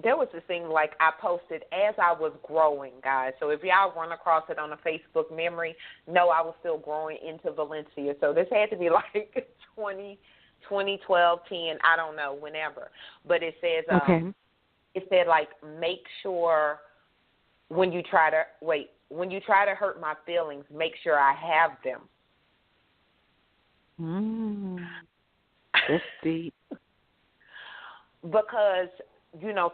there was this thing, like, I posted as I was growing, guys. So if y'all run across it on a Facebook memory, no, I was still growing into Valencia. So this had to be like 2012, 10, I don't know, whenever. But it says, it said, like, make sure when you try to hurt my feelings, make sure I have them. That's deep. Because,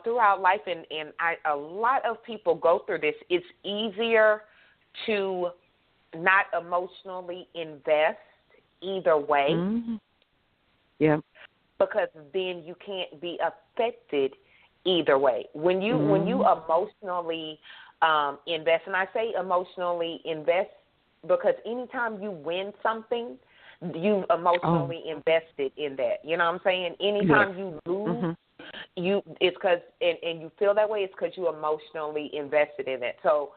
throughout life, and a lot of people go through this, it's easier to not emotionally invest either way. Mm-hmm. Yeah. Because then you can't be affected either way. When you emotionally invest, and I say emotionally invest because anytime you win something, you've emotionally invested in that. You know what I'm saying? Anytime you lose, it's because, and you feel that way, it's because you emotionally invested in it. So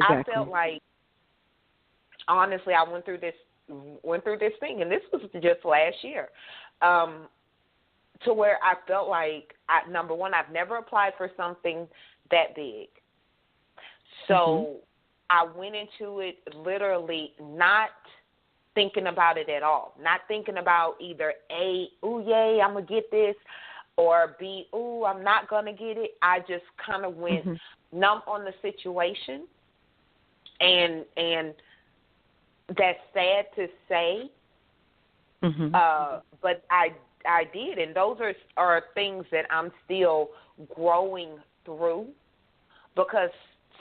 I felt like, honestly, I went through this thing, and this was just last year, to where I felt like, number one, I've never applied for something that big. So I went into it literally not thinking about it at all, not thinking about either A, ooh, yay, I'm going to get this, or B, ooh, I'm not going to get it. I just kind of went numb on the situation, and that's sad to say, but I did, and those are things that I'm still growing through, because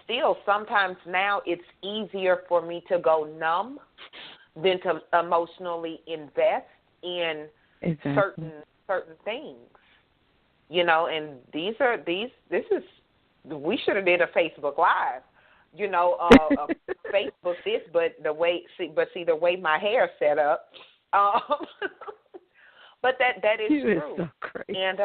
still sometimes now it's easier for me to go numb than to emotionally invest in certain things, and we should have did a Facebook Live, Facebook this, but the way my hair set up, but that is true. So crazy. And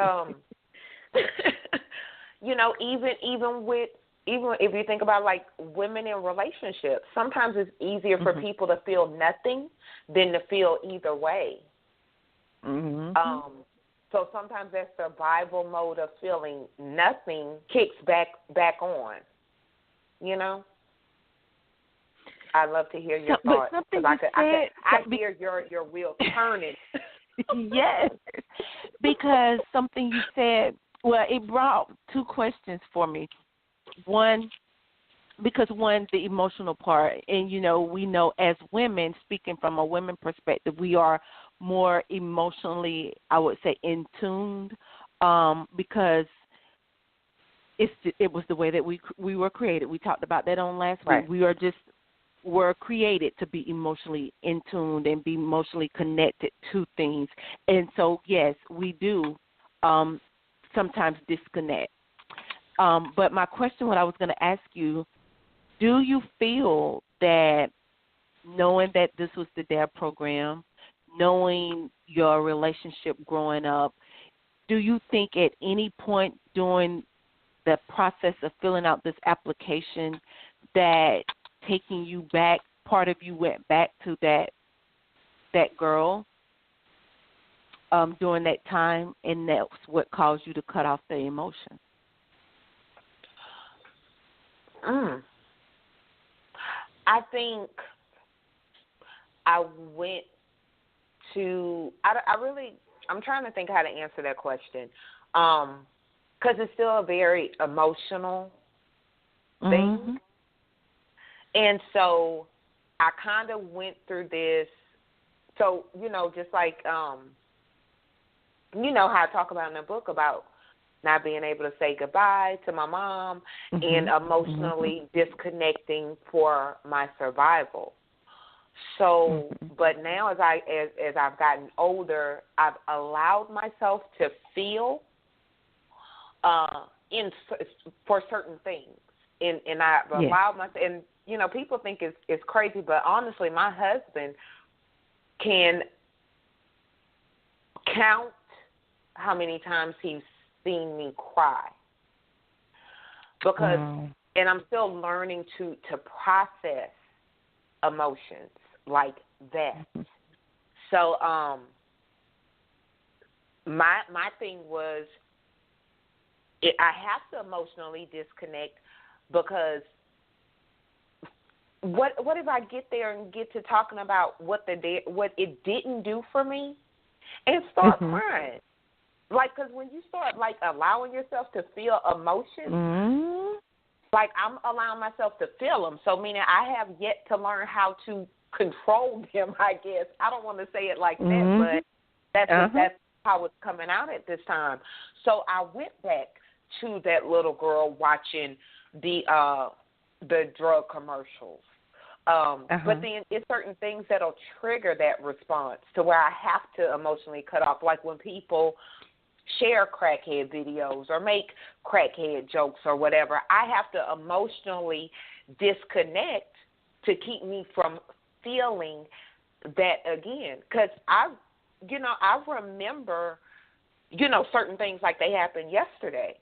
even if you think about, like, women in relationships, sometimes it's easier for people to feel nothing than to feel either way. So sometimes that survival mode of feeling nothing kicks back on. I'd love to hear your thoughts, because I hear your wheels turning. Yes, because something you said, well, it brought two questions for me. One, the emotional part, and, we know as women, speaking from a women perspective, we are more emotionally, I would say, in tuned, because it was the way that we were created. We talked about that on last week. We were created to be emotionally in tuned and be emotionally connected to things. And so, yes, we do sometimes disconnect. But my question, what I was going to ask you, do you feel that knowing that this was the DAB program, knowing your relationship growing up, do you think at any point during the process of filling out this application that taking you back, part of you went back to that girl during that time, and that's what caused you to cut off the emotion? I think I went to, I'm trying to think how to answer that question. Because it's still a very emotional thing. Mm-hmm. And so I kind of went through this. So, just like, how I talk about in the book about not being able to say goodbye to my mom and emotionally disconnecting for my survival. So, but now as I've gotten older, I've allowed myself to feel for certain things, and I've allowed myself. And people think it's crazy, but honestly, my husband can count how many times he's seen me cry because, and I'm still learning to process emotions like that. So, my thing was, I have to emotionally disconnect because what if I get there and get to talking about what it didn't do for me and start crying? Like, because when you start, like, allowing yourself to feel emotions, like, I'm allowing myself to feel them. So, meaning I have yet to learn how to control them, I guess. I don't want to say it like that, but that's how it's coming out at this time. So I went back to that little girl watching the drug commercials. But then it's certain things that'll trigger that response to where I have to emotionally cut off. Like when people share crackhead videos or make crackhead jokes or whatever, I have to emotionally disconnect to keep me from feeling that again. Because I remember, certain things like they happened yesterday.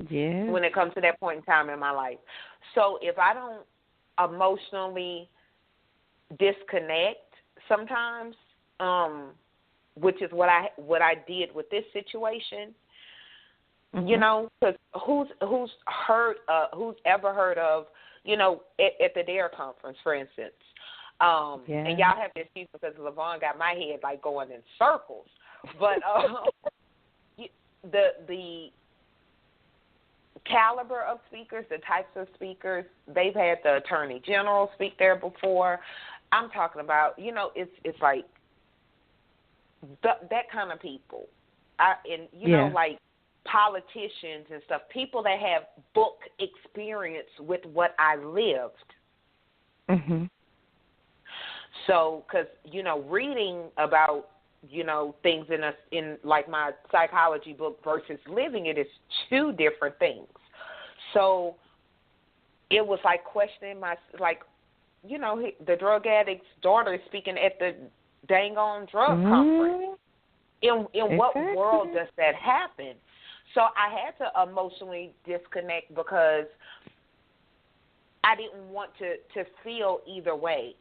Yeah. When it comes to that point in time in my life. So if I don't emotionally disconnect sometimes, which is what I did with this situation, because who's ever heard of, at the DARE conference, for instance, and y'all have to excuse because Lyvonne got my head like going in circles, but the caliber of speakers, the types of speakers, they've had the Attorney General speak there before. I'm talking about, it's like that kind of people. Like politicians and stuff, people that have book experience with what I lived. So, because, reading about, things in like my psychology book versus living it is two different things. So it was like questioning the drug addict's daughter is speaking at the dang on drug conference. In what world does that happen? So I had to emotionally disconnect because I didn't want to feel either way,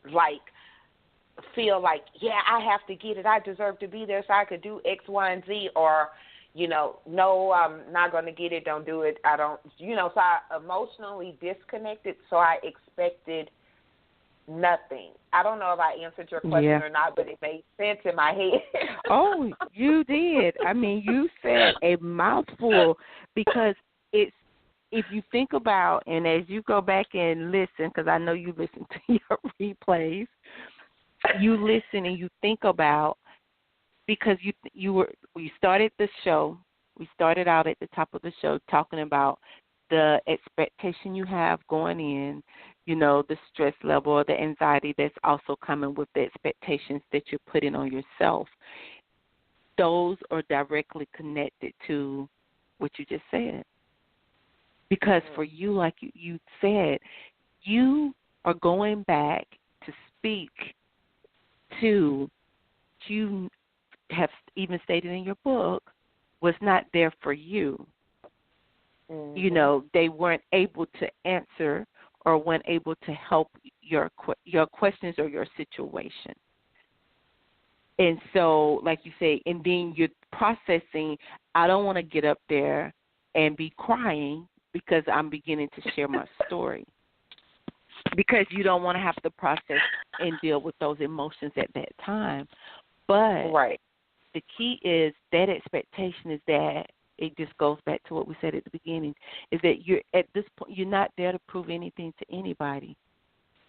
feel like, I have to get it. I deserve to be there so I could do X, Y, and Z, or, no, I'm not going to get it. Don't do it. I don't, so I emotionally disconnected. So I expected nothing. I don't know if I answered your question or not, but it made sense in my head. Oh, you did. I mean, you said a mouthful because it's, if you think about, and as you go back and listen, because I know you listen to your replays, you listen and you think about, because we started the show, we started out at the top of the show talking about the expectation you have going in, the stress level or the anxiety that's also coming with the expectations that you're putting on yourself. Those are directly connected to what you just said. Because for you, like you said, you are going back to speak to, you have even stated in your book, was not there for you. They weren't able to answer or weren't able to help your questions or your situation. And so, like you say, and then you're processing, I don't want to get up there and be crying because I'm beginning to share my story. because you don't want to have to process and deal with those emotions at that time. But right. the key is that expectation is that it just goes back to what we said at the beginning, is that you're at this point, you're not there to prove anything to anybody.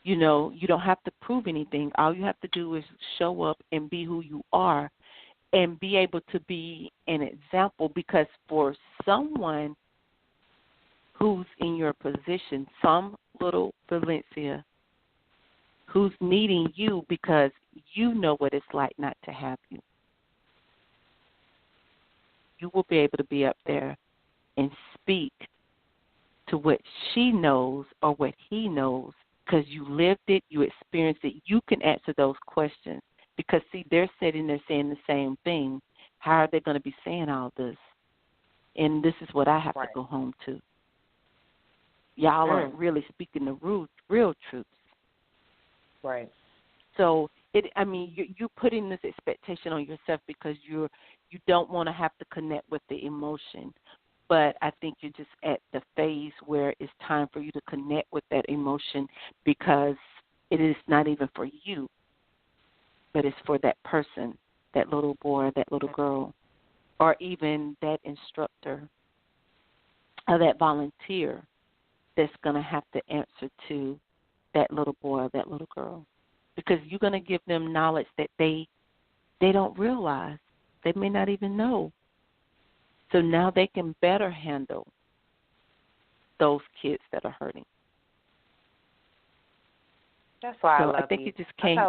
You know, you don't have to prove anything. All you have to do is show up and be who you are and be able to be an example, because for someone who's in your position, some little Valencia who's needing you because you know what it's like not to have you, you will be able to be up there and speak to what she knows or what he knows, because you lived it, you experienced it. You can answer those questions because, see, they're sitting there saying the same thing. How are they going to be saying all this? And this is what I have to go home to. Y'all aren't really speaking the real truths. Right. So, you're putting this expectation on yourself because you don't want to have to connect with the emotion. But I think you're just at the phase where it's time for you to connect with that emotion, because it is not even for you, but it's for that person, that little boy, that little girl, or even that instructor or that volunteer that's going to have to answer to that little boy or that little girl, because you're going to give them knowledge that they don't realize. They may not even know. So now they can better handle those kids that are hurting. That's why so I love I think you. it just came.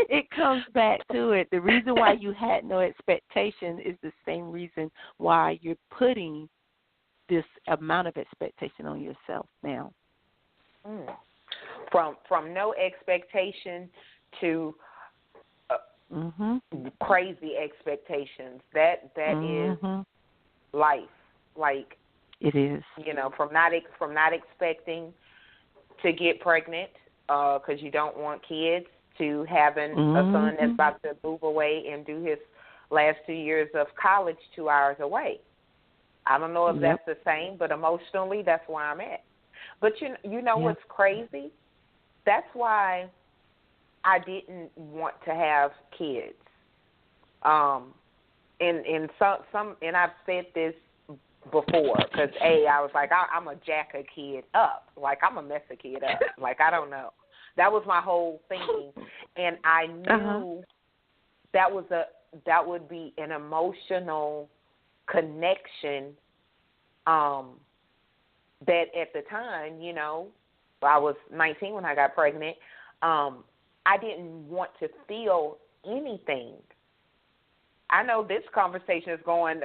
It comes back to it. The reason why you had no expectation is the same reason why you're putting this amount of expectation on yourself now. From no expectation to crazy expectations. That is life. Like, it is. You know, from not expecting to get pregnant because you don't want kids, to having a son that's about to move away and do his last 2 years of college 2 hours away. I don't know if that's the same, but emotionally, that's where I'm at. But you know what's crazy? That's why I didn't want to have kids. And I've said this before, because I was like, I'm a jack a kid up, like I'm a mess a kid up, like I don't know. That was my whole thinking, and I knew that would be an emotional connection. That at the time, you know, I was 19 when I got pregnant. I didn't want to feel anything. I know this conversation is going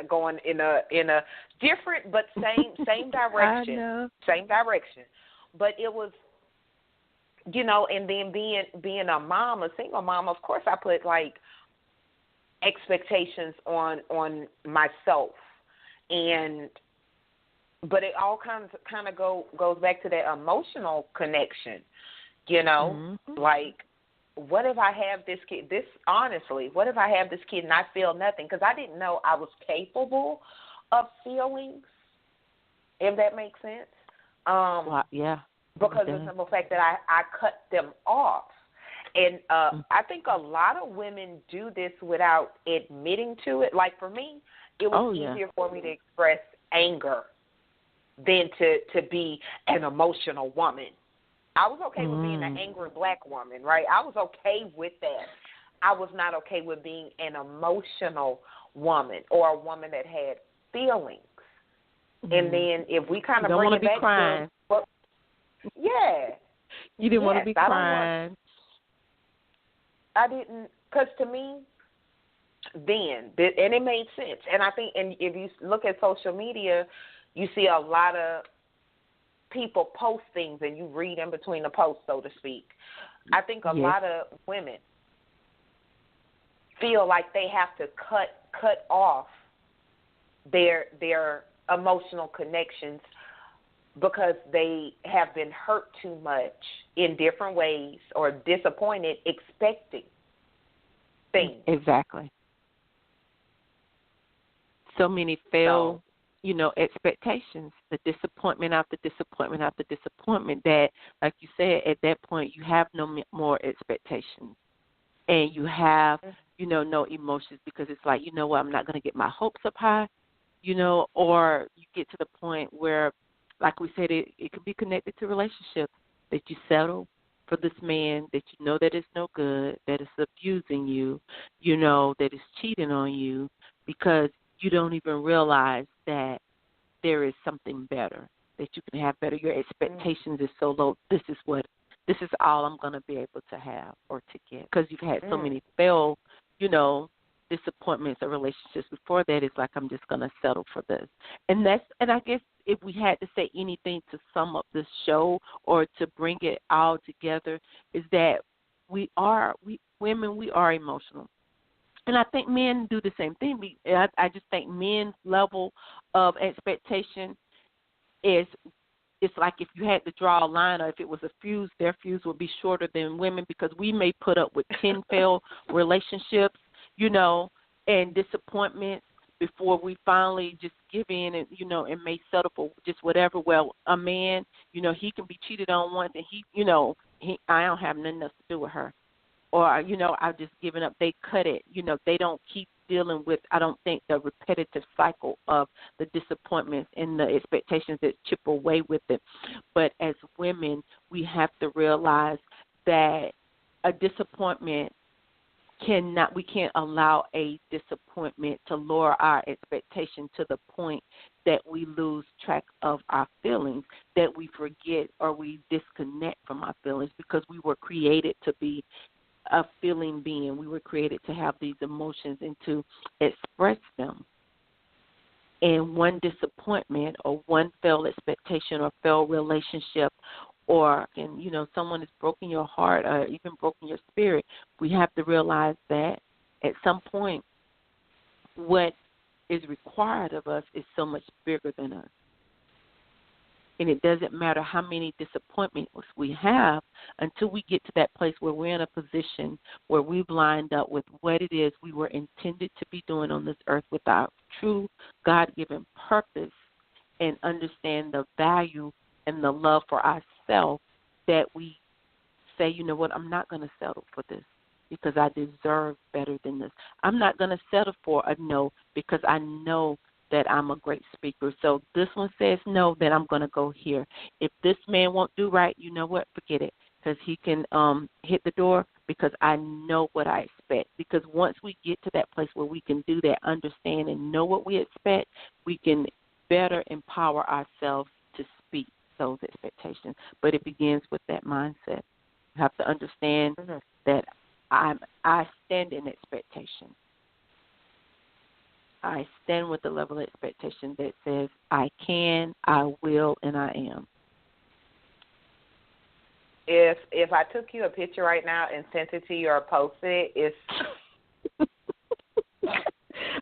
in a different but same direction. I know. Same direction. But it was, you know, and then being a mom, a single mom, of course I put like expectations on myself, but it all kind of goes back to that emotional connection, you know, like, what if I have this kid? What if I have this kid and I feel nothing? Because I didn't know I was capable of feelings, if that makes sense. Because of the simple fact that I cut them off. And I think a lot of women do this without admitting to it. Like for me, it was easier for me to express anger than to be an emotional woman. I was okay with being an angry black woman, right? I was okay with that. I was not okay with being an emotional woman or a woman that had feelings. And then if we kind of bring it back crying. to, you didn't want to be crying. I didn't, because to me, then, and it made sense. And I think, and if you look at social media, you see a lot of people post things and you read in between the posts, so to speak. I think a lot of women feel like they have to cut off their emotional connections because they have been hurt too much in different ways or disappointed expecting things. Exactly. So many failed expectations, the disappointment after disappointment after disappointment, that, like you said, at that point you have no more expectations, and you have, no emotions, because it's like, you know what, I'm not going to get my hopes up high, or you get to the point where, like we said, it could be connected to relationships, that you settle for this man that you know that is no good, that is abusing you, that is cheating on you, because you don't even realize that there is something better, that you can have better. Your expectations is so low. This is all I'm going to be able to have or to get, because you've had so many failed, disappointments or relationships before that. It's like, I'm just going to settle for this. And I guess if we had to say anything to sum up this show or to bring it all together, is that women are emotional. And I think men do the same thing. I just think men's level of expectation is, it's like if you had to draw a line, or if it was a fuse, their fuse would be shorter than women, because we may put up with 10 failed relationships, and disappointments before we finally just give in and, and may settle for just whatever. Well, a man, he can be cheated on once, and I don't have nothing else to do with her. Or, I've just given up. They cut it. They don't keep dealing with, I don't think, the repetitive cycle of the disappointments and the expectations that chip away with it. But as women, we have to realize that a disappointment we can't allow a disappointment to lower our expectation to the point that we lose track of our feelings, that we forget or we disconnect from our feelings, because we were created to be a feeling being. We were created to have these emotions and to express them. And one disappointment or one failed expectation or failed relationship, or someone has broken your heart or even broken your spirit, we have to realize that at some point what is required of us is so much bigger than us. And it doesn't matter how many disappointments we have until we get to that place where we're in a position where we've lined up with what it is we were intended to be doing on this earth with our true God-given purpose, and understand the value and the love for ourselves, that we say, you know what, I'm not going to settle for this because I deserve better than this. I'm not going to settle for a no because I know that I'm a great speaker. So this one says no, then I'm going to go here. If this man won't do right, you know what, forget it, because he can hit the door, because I know what I expect. Because once we get to that place where we can do that, understand and know what we expect, we can better empower ourselves to speak those expectations. But it begins with that mindset. You have to understand that I stand in expectation. I stand with the level of expectation that says I can, I will, and I am. If I took you a picture right now and sent it to you or posted it, it's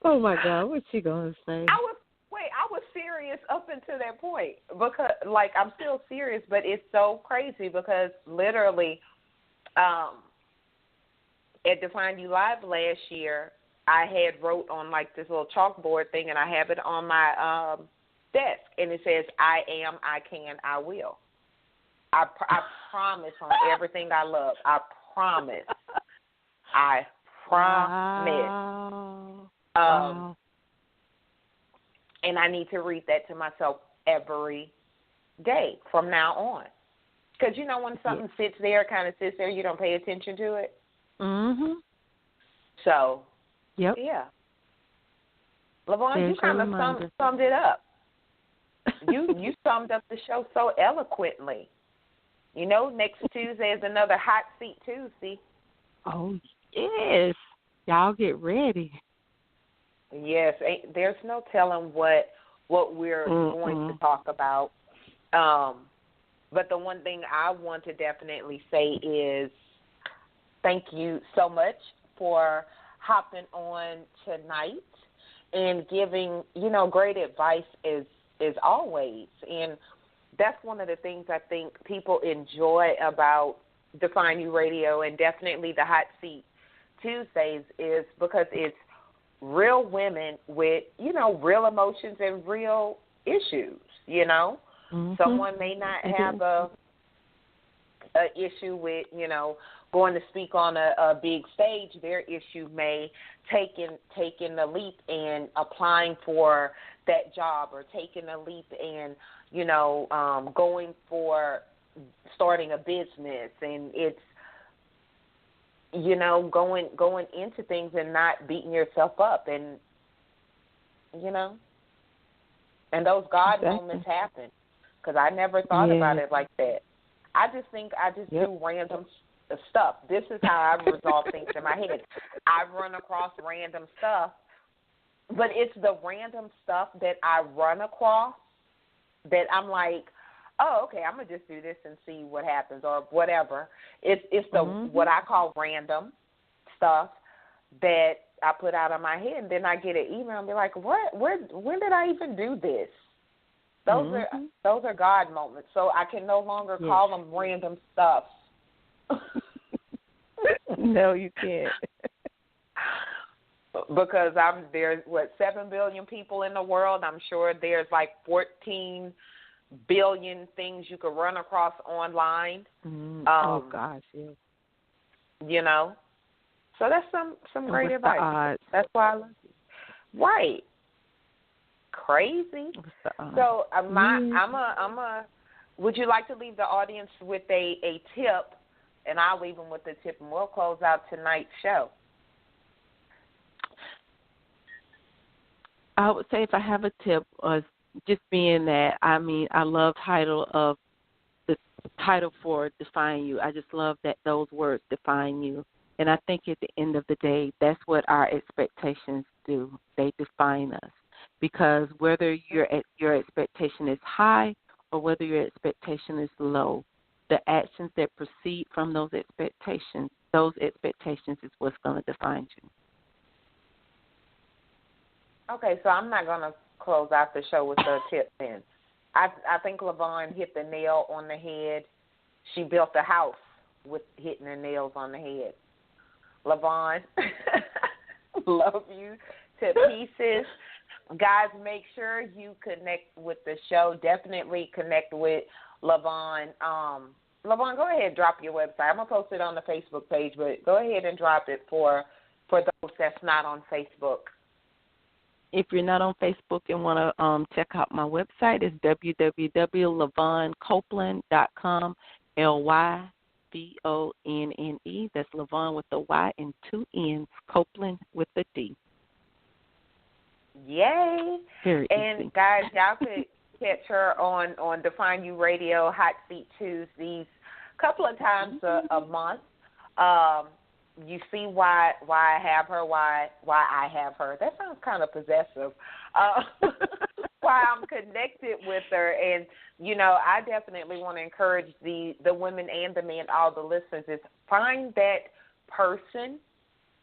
oh my God, what's she gonna say? I was serious up until that point, because I'm still serious, but it's so crazy because literally, at Define You Live last year, I had wrote on this little chalkboard thing, and I have it on my desk, and it says, I am, I can, I will. I promise on everything I love. I promise. I promise. Wow. And I need to read that to myself every day from now on. Because, when something kind of sits there, you don't pay attention to it. Mm-hmm. So, yep. Yeah. Lyvonne, you kind of summed it up. You summed up the show so eloquently. Next Tuesday is another Hot Seat Tuesday. Oh, yes. Y'all get ready. Yes. There's no telling what we're going to talk about. But the one thing I want to definitely say is thank you so much for hopping on tonight and giving, great advice as always. And that's one of the things I think people enjoy about Define You Radio and definitely the Hot Seat Tuesdays is because it's real women with, real emotions and real issues, Someone may not have a issue with, going to speak on a big stage. Their issue may taking the leap and applying for that job, or taking a leap and, going for starting a business, and it's, going into things and not beating yourself up, and, and those God moments happen, because I never thought about it like that. I just think I just do random stuff. This is how I resolve things in my head. I run across random stuff, but it's the random stuff that I run across that I'm like, oh, okay, I'm going to just do this and see what happens, or whatever. It's the what I call random stuff that I put out of my head, and then I get an email and be like, what? When did I even do this? Those are God moments, so I can no longer call them random stuff. No, you can't. Because there's 7 billion people in the world. I'm sure there's like 14 billion things you could run across online. Oh gosh, yeah. So that's some great advice. That's why I love you. Right. Crazy. So would you like to leave the audience with a tip, and I'll leave them with the tip, and we'll close out tonight's show. I would say if I have a tip, just being that, I love the title for Define You. I just love that those words define you. And I think at the end of the day, that's what our expectations do. They define us. Because whether your expectation is high or whether your expectation is low, the actions that proceed from those expectations is what's going to define you. Okay, so I'm not going to close out the show with a tip then. I think Lyvonne hit the nail on the head. She built a house with hitting the nails on the head. Lyvonne, love you to pieces. Guys, make sure you connect with the show. Definitely connect with Lyvonne. Lyvonne, go ahead and drop your website. I'm going to post it on the Facebook page, but go ahead and drop it for those that's not on Facebook. If you're not on Facebook and want to check out my website, it's www.lyvonnecopeland.com, Lyvonne. That's Lyvonne with a Y and 2 N's, Copeland with a D. Yay. Very and easy. Guys, y'all could catch her on Define You Radio, Hot Seat Tuesdays, a couple of times a month. You see why I have her, why I have her. That sounds kind of possessive. Why I'm connected with her. And, I definitely want to encourage the women and the men, all the listeners, is find that person.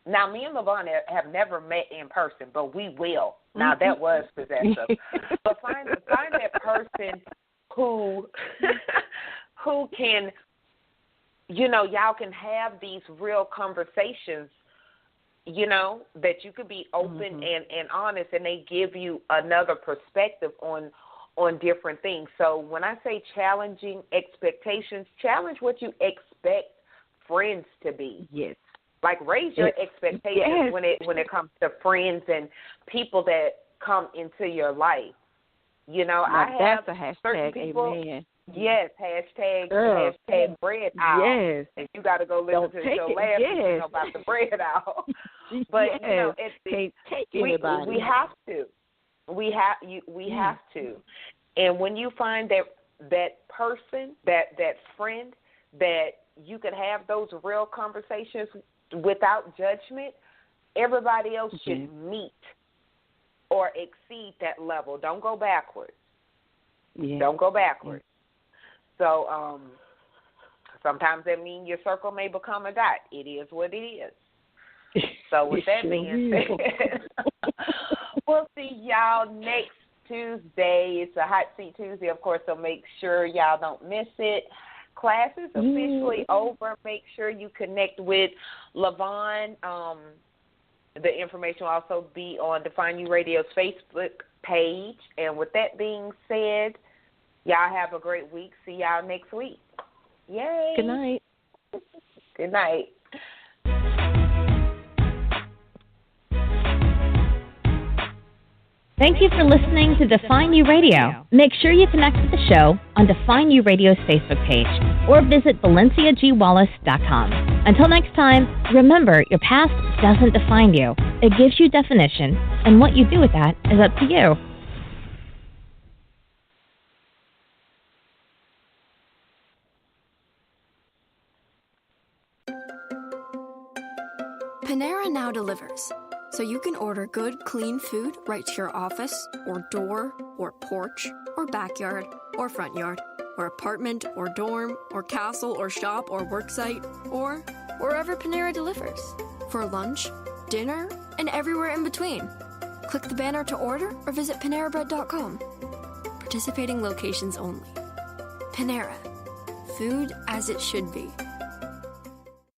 Now, me and Lyvonne have never met in person, but we will. Now, that was possessive. But find that person who can, y'all can have these real conversations, that you could be open and honest, and they give you another perspective on different things. So when I say challenging expectations, challenge what you expect friends to be. Yes. Like, raise your expectations when it comes to friends and people that come into your life. That's a hashtag, certain people. Amen. Yes, hashtag bread out. Yes. And you got to go listen to the show last week about the bread out. But can't take anybody. We have to. We have to. And when you find that person, that friend, that you can have those real conversations without judgment, everybody else should meet or exceed that level. Don't go backwards. Yeah. Don't go backwards. So sometimes that means your circle may become a dot. It is what it is. So with that being said, we'll see y'all next Tuesday. It's a Hot Seat Tuesday, of course, so make sure y'all don't miss it. Class is officially over. Make sure you connect with Lyvonne. The information will also be on Define You Radio's Facebook page. And with that being said, y'all have a great week. See y'all next week. Yay. Good night. Good night. Thank you for listening to Define You Radio. Make sure you connect with the show on Define You Radio's Facebook page or visit ValenciaGWallace.com. Until next time, remember, your past doesn't define you. It gives you definition, and what you do with that is up to you. Panera now delivers, so you can order good, clean food right to your office, or door, or porch, or backyard, or front yard, or apartment, or dorm, or castle, or shop, or worksite, or wherever Panera delivers. For lunch, dinner, and everywhere in between. Click the banner to order or visit PaneraBread.com. Participating locations only. Panera. Food as it should be.